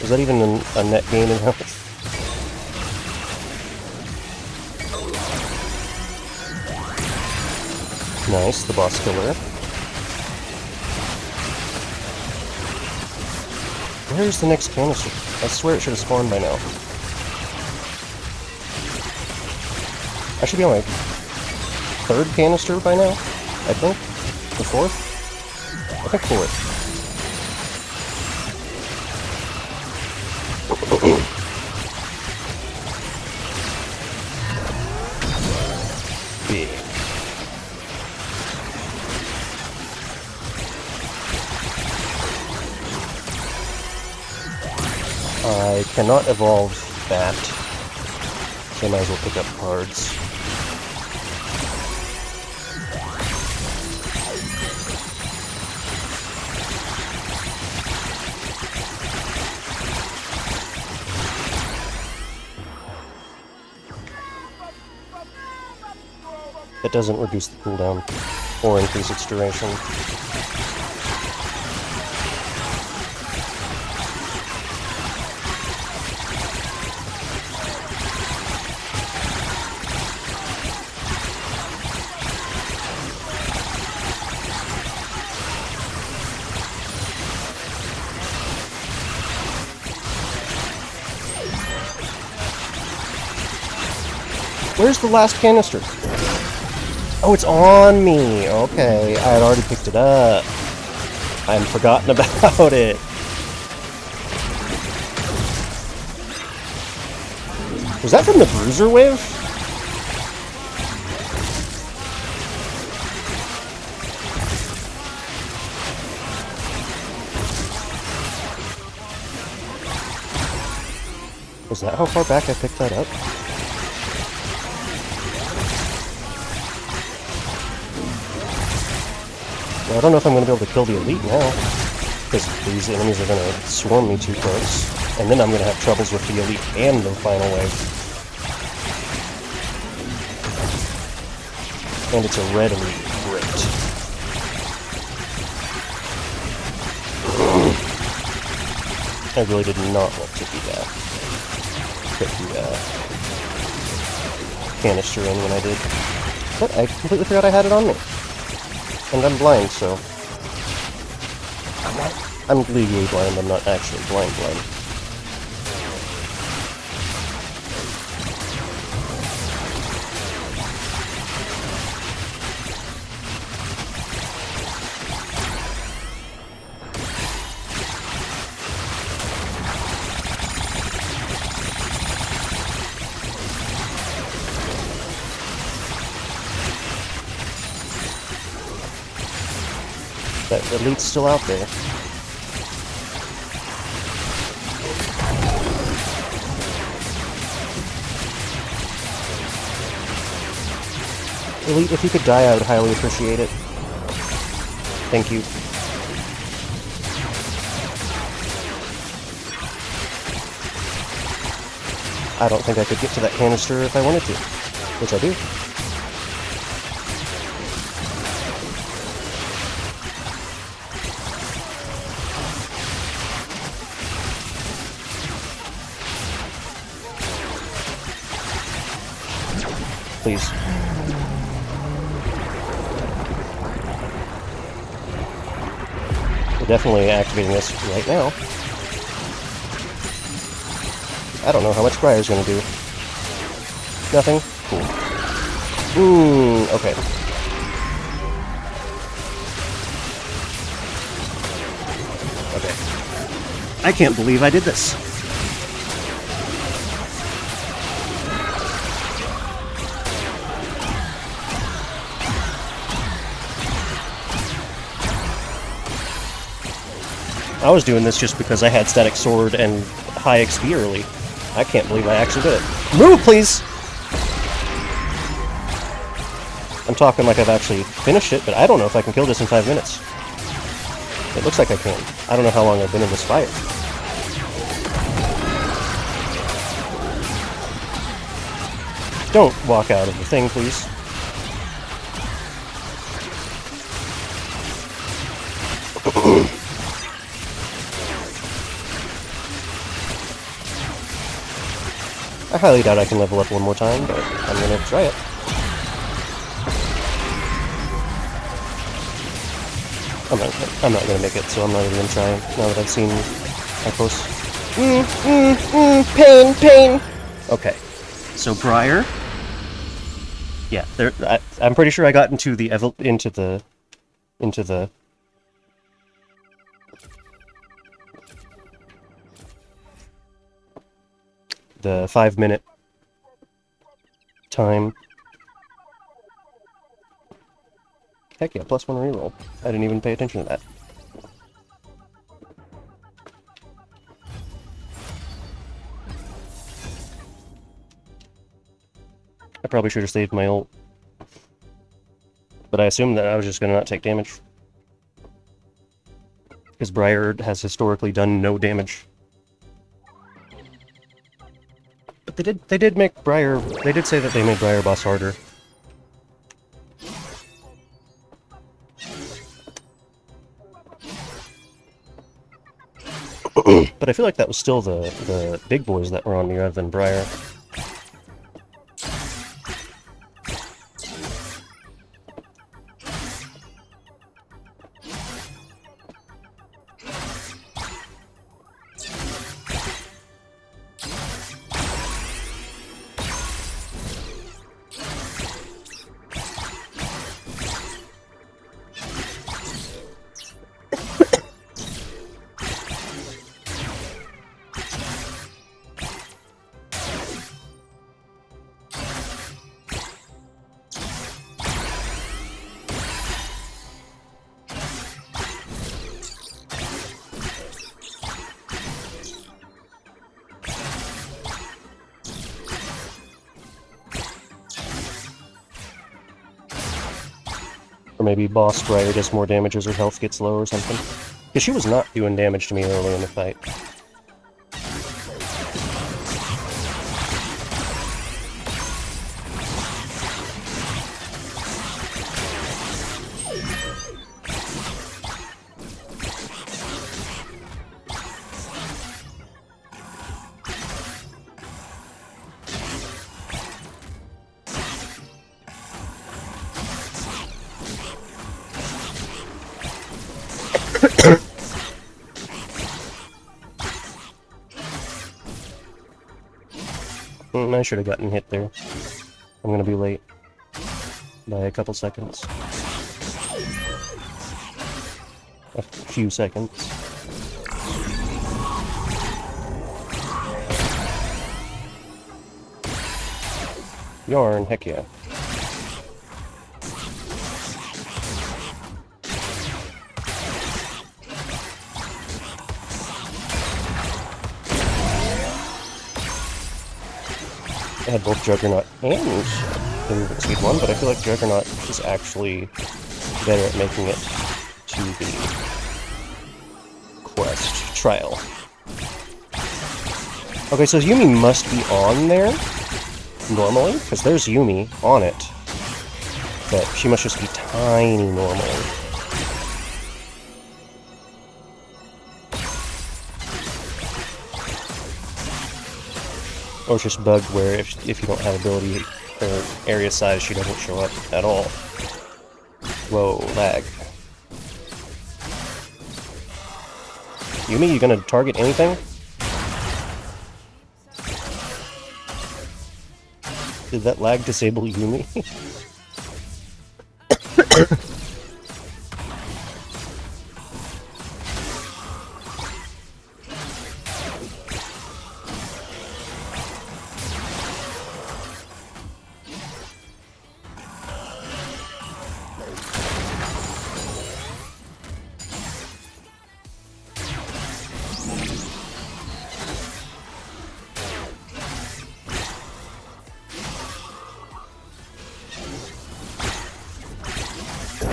Is that even a net gain in health? Nice, the boss killer. Where's the next canister? I swear it should have spawned by now. I should be on my 3rd canister by now, I think? The 4th? I think 4th. Big. I cannot evolve that, so I might as well pick up cards. That doesn't reduce the cooldown or increase its duration. Where's the last canister? Oh, it's on me! Okay, I had already picked it up. I had forgotten about it. Was that from the bruiser wave? Was that how far back I picked that up? Well, I don't know if I'm going to be able to kill the elite now, because these enemies are going to swarm me too close, and then I'm going to have troubles with the elite and the final wave. And it's a red elite. Great. I really did not want to do that. Put the canister in when I did. But I completely forgot I had it on me. And I'm blind, so... I'm legally blind, I'm not actually blind. That elite's still out there. Elite, if you could die, I would highly appreciate it. Thank you. I don't think I could get to that canister if I wanted to, which I do. Please. We're definitely activating this right now. I don't know how much Briar's gonna do. Nothing? Cool. Okay. Okay. I can't believe I did this. I was doing this just because I had Static Sword and high XP early. I can't believe I actually did it. Move, please! I'm talking like I've actually finished it, but I don't know if I can kill this in 5 minutes. It looks like I can. I don't know how long I've been in this fight. Don't walk out of the thing, please. I highly doubt I can level up one more time, but I'm gonna try it. I'm not gonna make it, so I'm not even gonna try now that I've seen how close. Pain. Okay, so Briar. Yeah, I'm pretty sure I got into the 5-minute time. Heck yeah, +1 reroll. I didn't even pay attention to that. I probably should have saved my ult. But I assumed that I was just going to not take damage. Because Briar has historically done no damage. But they did make Briar... They did say that they made Briar boss harder. But I feel like that was still the big boys that were on me rather than Briar. Or maybe Boss Briar does more damage as her health gets low or something. Because she was not doing damage to me early in the fight. I should have gotten hit there. I'm gonna be late by a couple seconds. A few seconds. Yarn, heck yeah. I had both Juggernaut and Speed 1, but I feel like Juggernaut is actually better at making it to the quest trial. Okay, so Yumi must be on there, normally, because there's Yumi on it, but she must just be tiny normally. Or it's just bugged where if you don't have ability or area size, she doesn't show up at all. Whoa, lag. Yumi, you gonna target anything? Did that lag disable Yumi?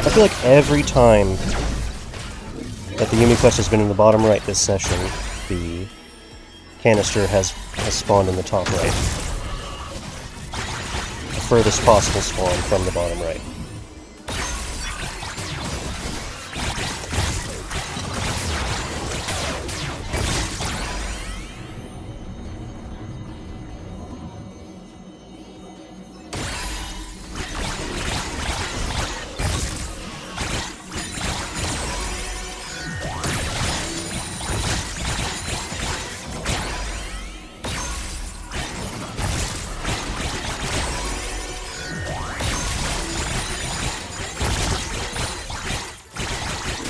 I feel like every time that the Yumi quest has been in the bottom right this session, the canister has spawned in the top right. The furthest possible spawn from the bottom right.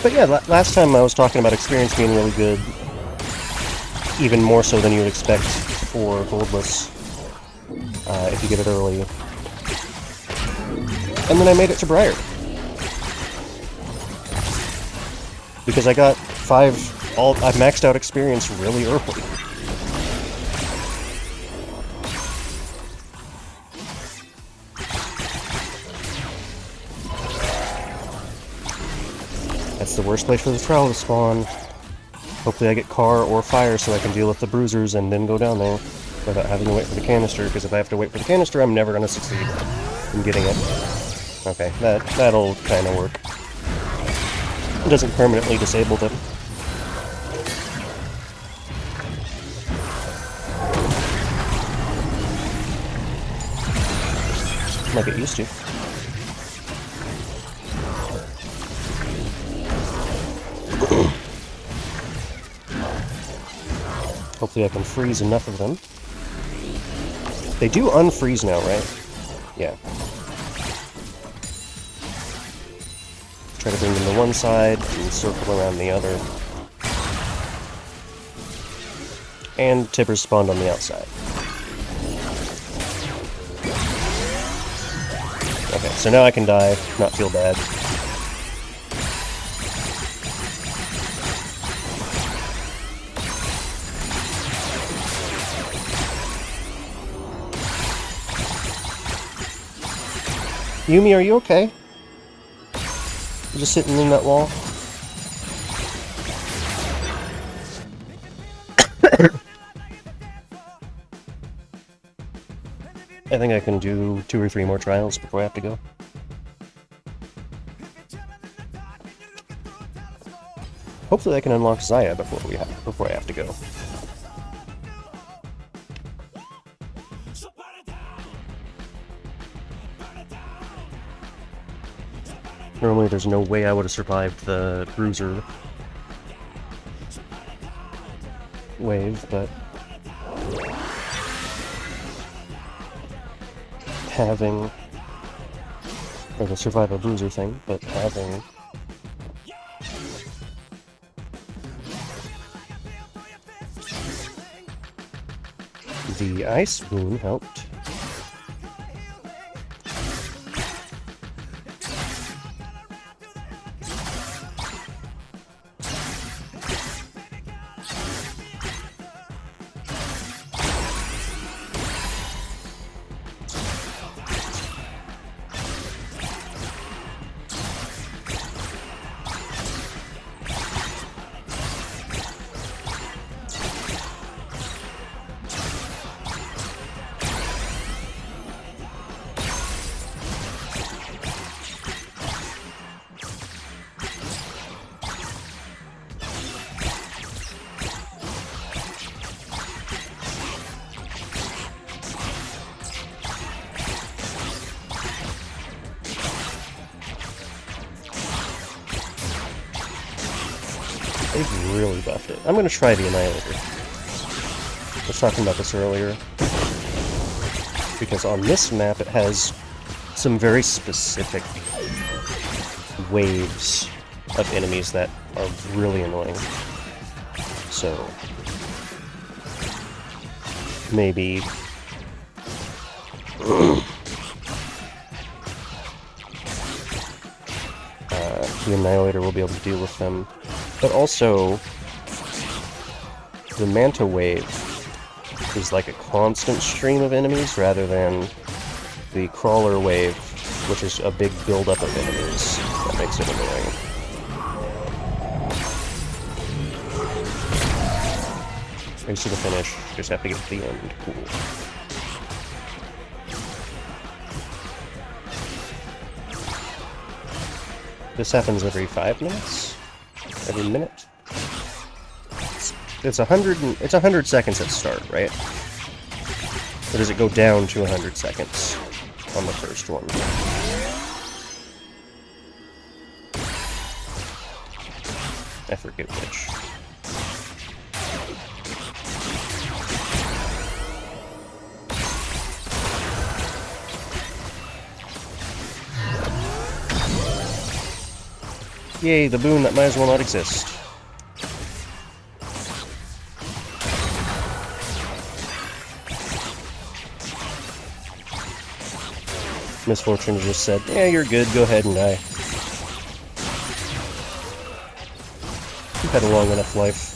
But yeah, last time I was talking about experience being really good, even more so than you would expect for Goldless, if you get it early. And then I made it to Briar. Because I got I maxed out experience really early. That's the worst place for the trial to spawn. Hopefully I get car or fire so I can deal with the bruisers and then go down there without having to wait for the canister, because if I have to wait for the canister, I'm never going to succeed in getting it. Okay, that'll kind of work. It doesn't permanently disable them. Might get used to. Hopefully I can freeze enough of them. They do unfreeze now, right? Yeah. Try to bring them to one side and circle around the other. And Tibbers spawned on the outside. Okay, so now I can die, not feel bad. Yumi, are you okay? just sitting in that wall. I think I can do 2 or 3 more trials before I have to go. Hopefully I can unlock Zaya before I have to go. Normally there's no way I would have survived the bruiser wave, but having, or the survive a bruiser thing, but having the ice boon helped. They've really buffed it. I'm going to try the Annihilator. I was talking about this earlier. Because on this map it has some very specific waves of enemies that are really annoying. So maybe the Annihilator will be able to deal with them. But also, the Manta Wave is like a constant stream of enemies rather than the Crawler Wave, which is a big buildup of enemies that makes it annoying. Race to the finish, just have to get to the end. Cool. This happens every 5 minutes? Every minute? It's 100 seconds at start, right? Or does it go down to 100 seconds on the first one? I forget which. Yay, the boon that might as well not exist. Misfortune just said, yeah, you're good, go ahead and die. You've had a long enough life.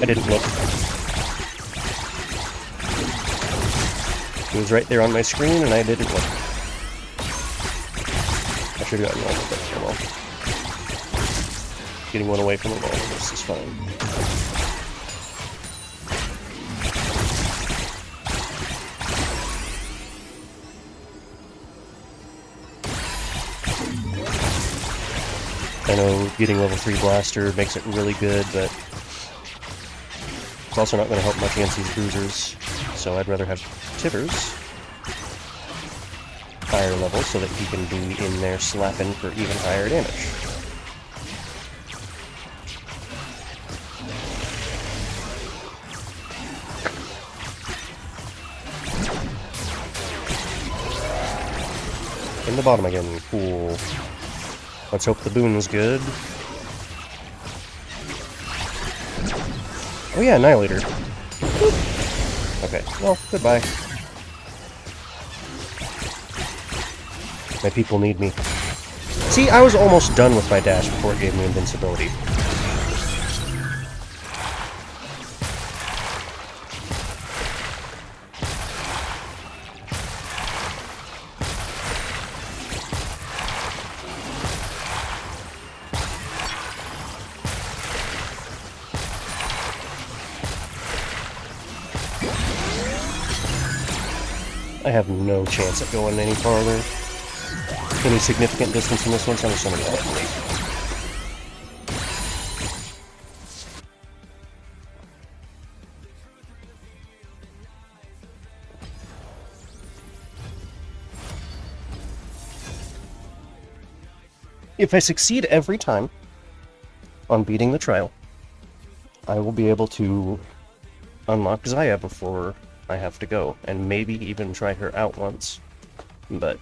I didn't look. It was right there on my screen, and I didn't look. I should have gotten one, but oh well. Getting one away from the wall, this is fine. I know getting level 3 blaster makes it really good, but it's also not going to help much against these bruisers, so I'd rather have Tibbers higher level so that he can be in there slapping for even higher damage. In the bottom again, cool. Let's hope the boon is good. Oh yeah, Annihilator. Okay, well, goodbye. My people need me. See, I was almost done with my dash before it gave me invincibility. I have no chance at going any farther. Any significant distance in this one, so I'm just gonna go ahead. If I succeed every time on beating the trial, I will be able to unlock Zaya before I have to go, and maybe even try her out once. But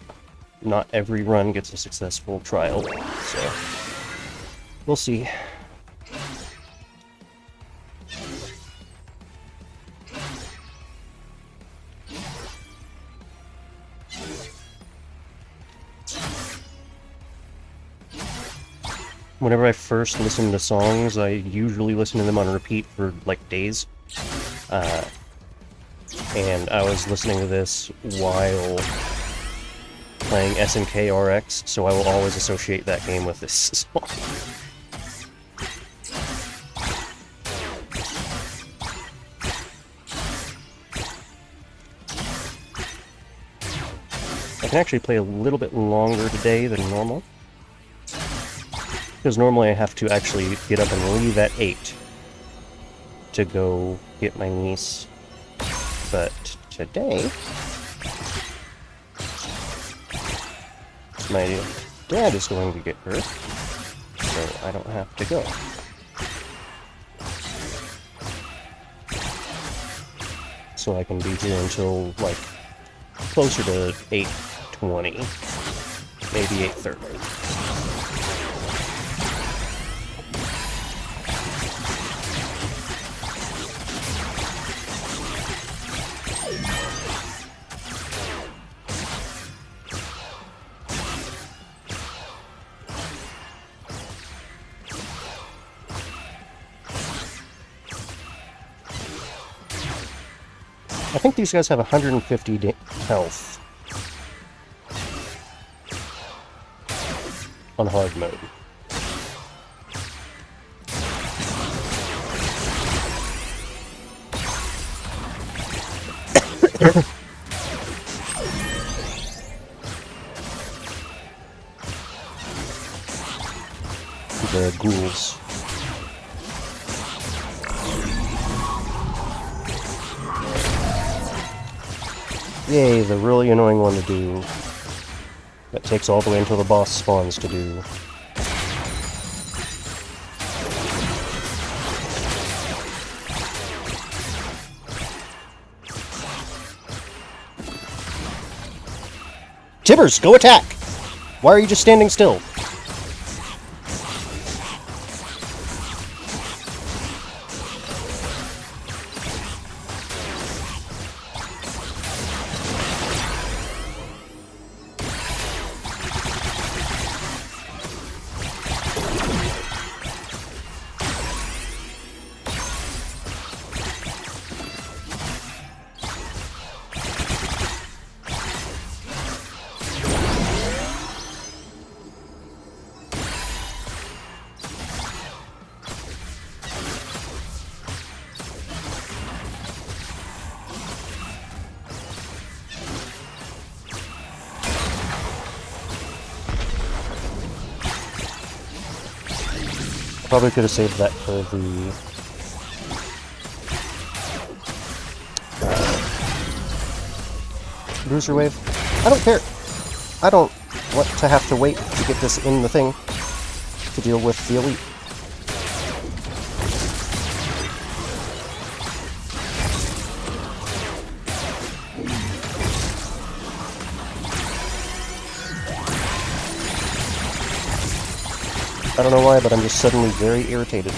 not every run gets a successful trial, so we'll see. Whenever I first listen to songs, I usually listen to them on repeat for like days. And I was listening to this while playing SNK RX, so I will always associate that game with this song. I can actually play a little bit longer today than normal, because normally I have to actually get up and leave at 8 to go get my niece, but today my dad is going to get her, so I don't have to go. So I can be here until, like, closer to 8:20, maybe 8:30. I think these guys have 150 health on hard mode. The ghouls. Yay, the really annoying one to do. That takes all the way until the boss spawns to do. Tibbers, go attack! Why are you just standing still? Probably could have saved that for the Bruiser Wave. I don't care. I don't want to have to wait to get this in the thing to deal with the elite. I don't know why, but I'm just suddenly very irritated.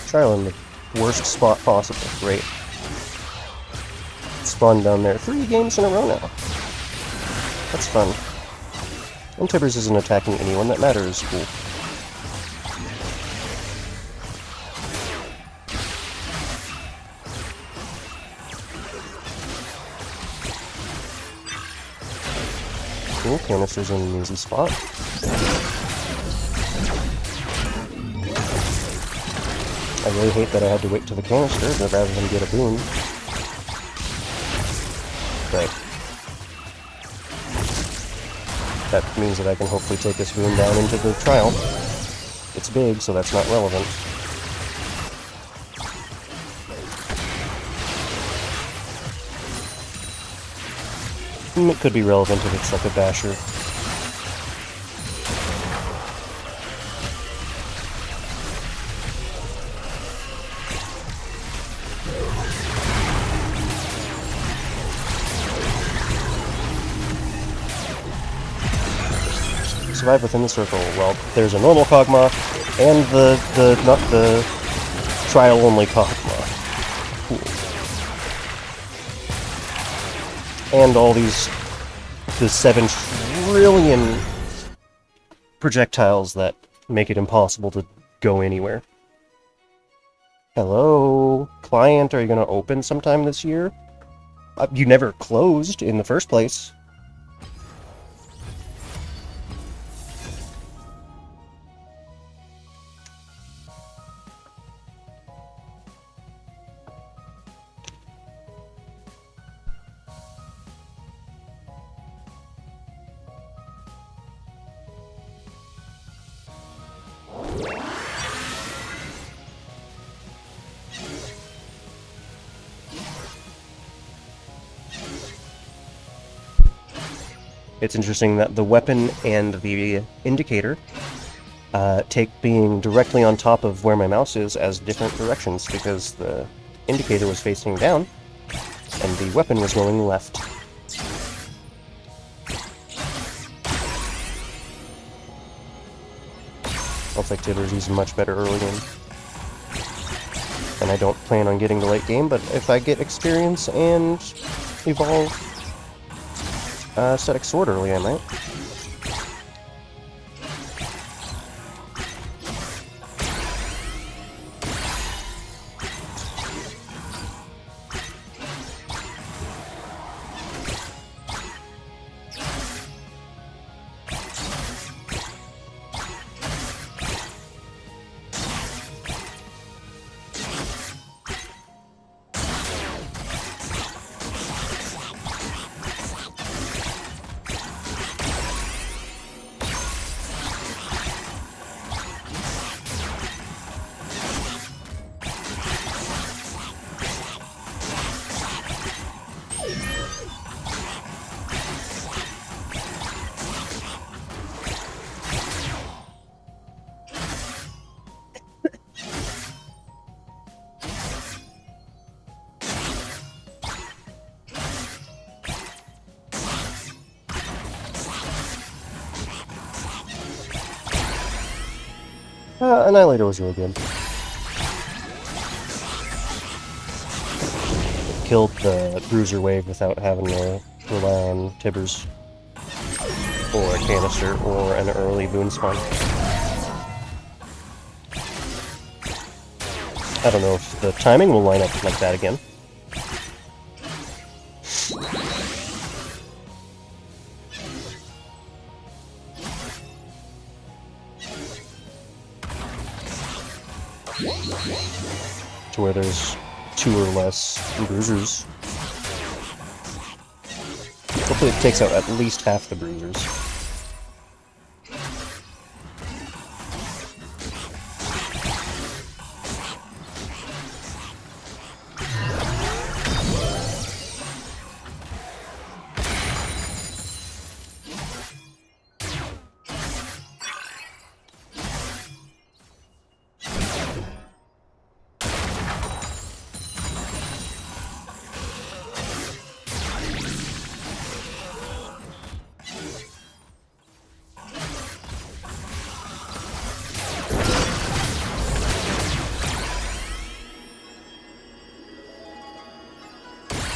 Trial in the worst spot possible. Great. Spawned down there 3 games in a row now. That's fun. And Tibbers isn't attacking anyone that matters. Cool. Cool, canister's in an easy spot. I really hate that I had to wait to the canister rather than get a boon. Right. That means that I can hopefully take this boon down into the trial. It's big, so that's not relevant. It could be relevant if it's like a basher. Survive within the circle. Well, there's a normal Kog'Maw, and not the trial-only Kog'Maw. Cool. And all the 7 trillion projectiles that make it impossible to go anywhere. Hello? Client, are you going to open sometime this year? You never closed in the first place. It's interesting that the weapon and the indicator take being directly on top of where my mouse is as different directions, because the indicator was facing down, and the weapon was going left. Looks like Tibbers is much better early game. And I don't plan on getting the late game, but if I get experience and evolve Static Sword early, I might. Annihilator was really good. Killed the bruiser wave without having to rely on Tibbers, or a canister, or an early boon spawn. I don't know if the timing will line up like that again. To where there's 2 or less bruisers. Hopefully it takes out at least half the bruisers.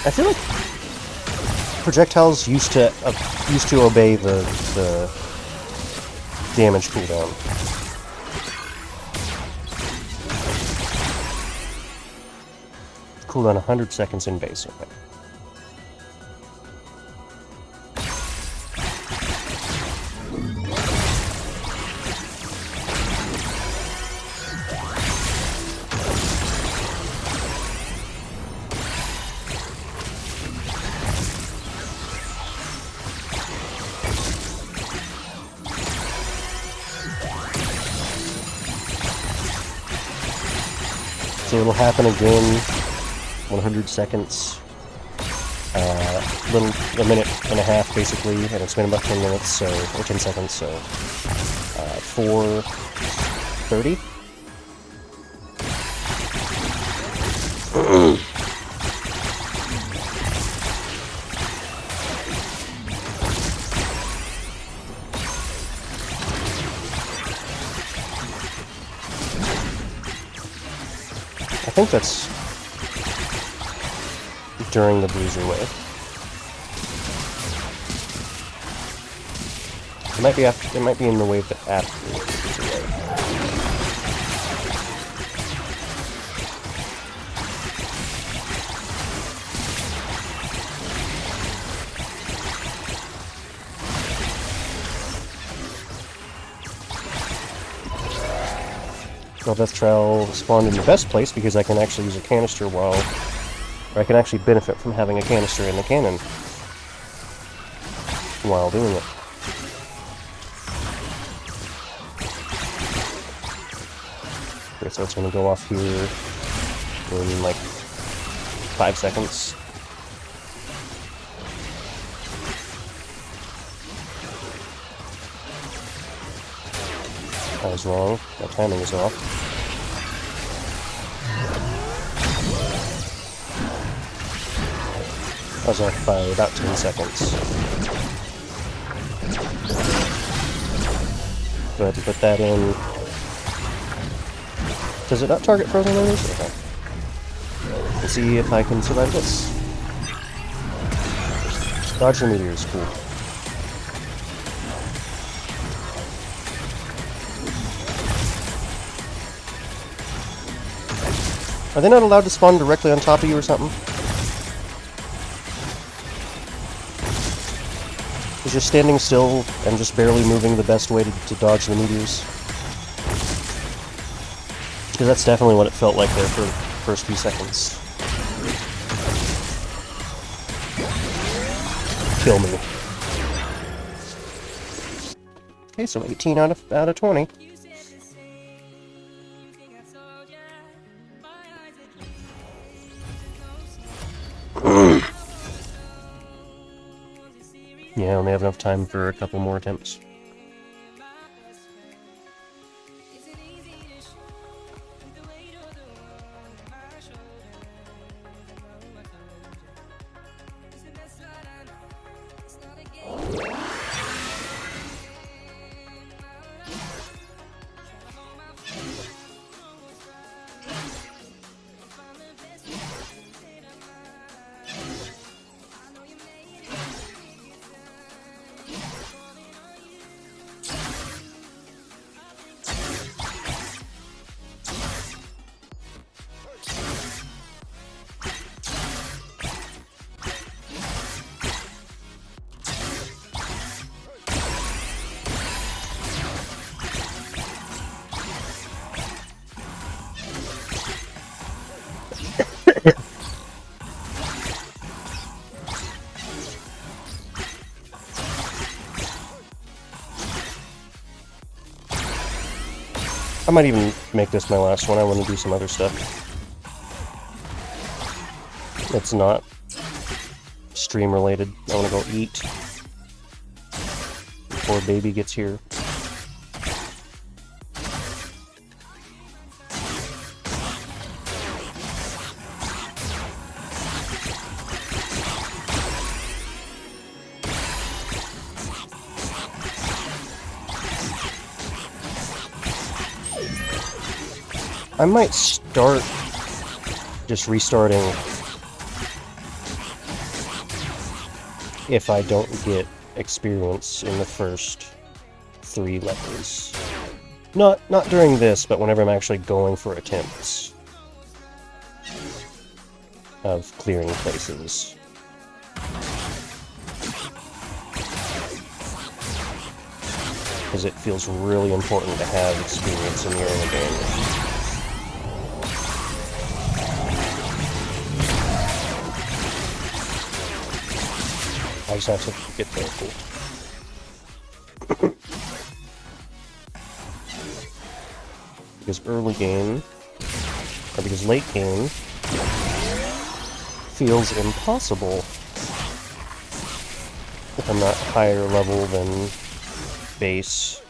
I feel like projectiles used to obey the damage cooldown. Cooldown 100 seconds in base. Okay. So it'll happen again, 100 seconds, a minute and a half basically, and it's been about 10 minutes, so, or 10 seconds, so, 4:30? I think that's during the bruiser wave. It might be after. It might be in the wave that after the bruiser wave. Well, Death Trowel spawned in the best place because I can actually use a canister or I can actually benefit from having a canister in the cannon while doing it. Okay, so it's going to go off here in like 5 seconds. I was wrong. My timing is off. I was off by about 10 seconds. Go ahead and put that in. Does it not target frozen enemies? Okay. Let's see if I can survive this. Dodge the meteors, cool. Are they not allowed to spawn directly on top of you or something? Is just standing still and just barely moving the best way to dodge the meteors? Because that's definitely what it felt like there for the first few seconds. Kill me. Okay, so 18 out of 20. Yeah, I only have enough time for a couple more attempts. I might even make this my last one. I want to do some other stuff. It's not stream related. I want to go eat before baby gets here. I might start just restarting if I don't get experience in the first 3 levels. Not during this, but whenever I'm actually going for attempts of clearing places. Because it feels really important to have experience in the early game. I just have to get careful. Because early game, or because late game, feels impossible if I'm not higher level than base.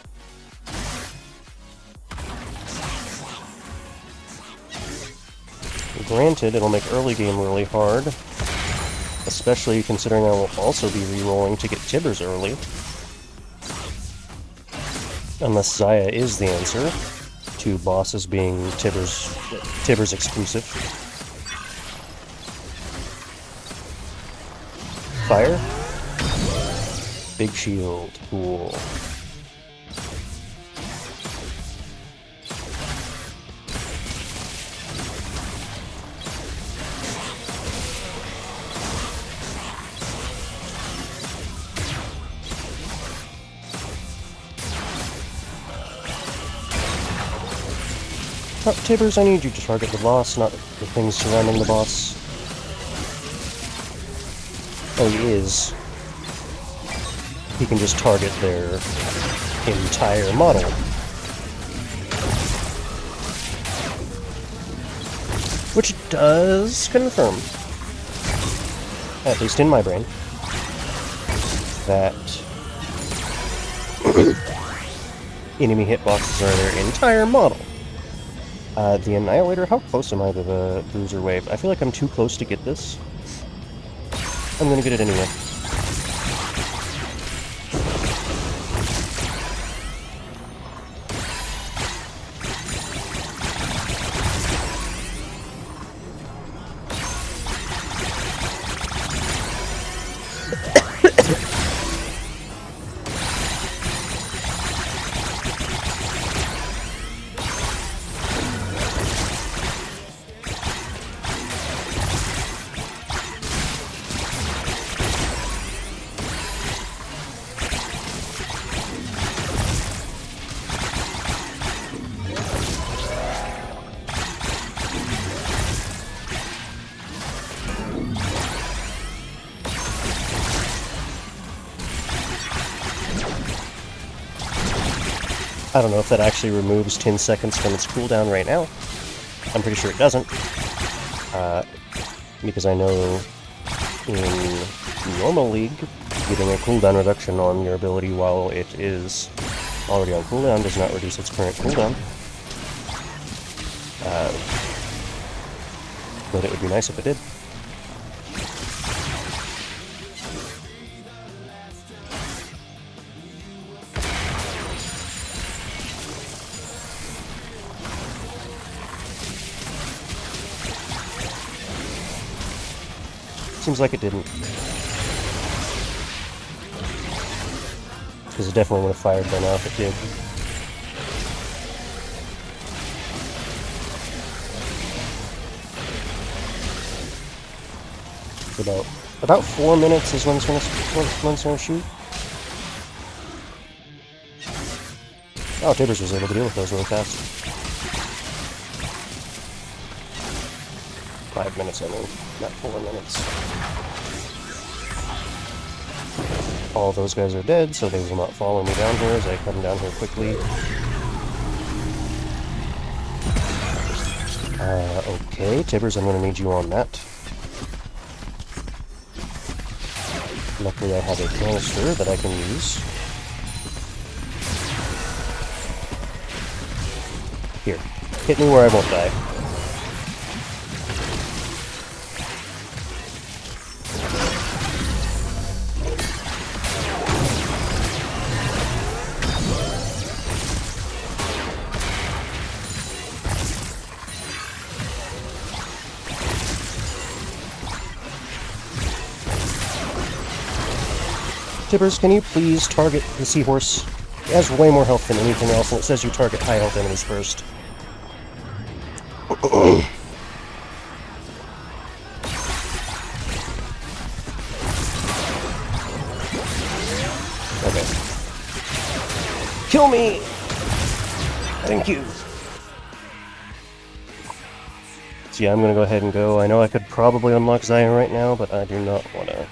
Granted, it'll make early game really hard. Especially considering I will also be re-rolling to get Tibbers early. Unless Zaya is the answer to bosses being Tibbers exclusive. Fire. Big shield. Cool. Oh, Tibbers, I need you to target the boss, not the things surrounding the boss. Oh, he is. He can just target their entire model. Which does confirm, at least in my brain, that enemy hitboxes are their entire model. The Annihilator, how close am I to the Bruiser Wave? I feel like I'm too close to get this. I'm gonna get it anyway. I don't know if that actually removes 10 seconds from its cooldown right now. I'm pretty sure it doesn't. Because I know in normal League, getting a cooldown reduction on your ability while it is already on cooldown does not reduce its current cooldown. But it would be nice if it did. Seems like it didn't. Because it definitely would have fired by now if it did. About 4 minutes is when it's gonna shoot. Oh, Tibbers was able to deal with those really fast. 5 minutes, I mean, not 4 minutes. All those guys are dead, so they will not follow me down here as I come down here quickly. Okay, Tibbers, I'm gonna need you on that. Luckily I have a canister that I can use. Here, hit me where I won't die. Tibbers, can you please target the seahorse? It has way more health than anything else, and it says you target high health enemies first. Okay. Kill me! Thank you. So yeah, I'm gonna go ahead and go. I know I could probably unlock Zion right now, but I do not want to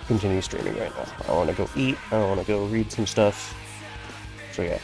continue streaming right now. I want to go eat, I want to go read some stuff. So yeah.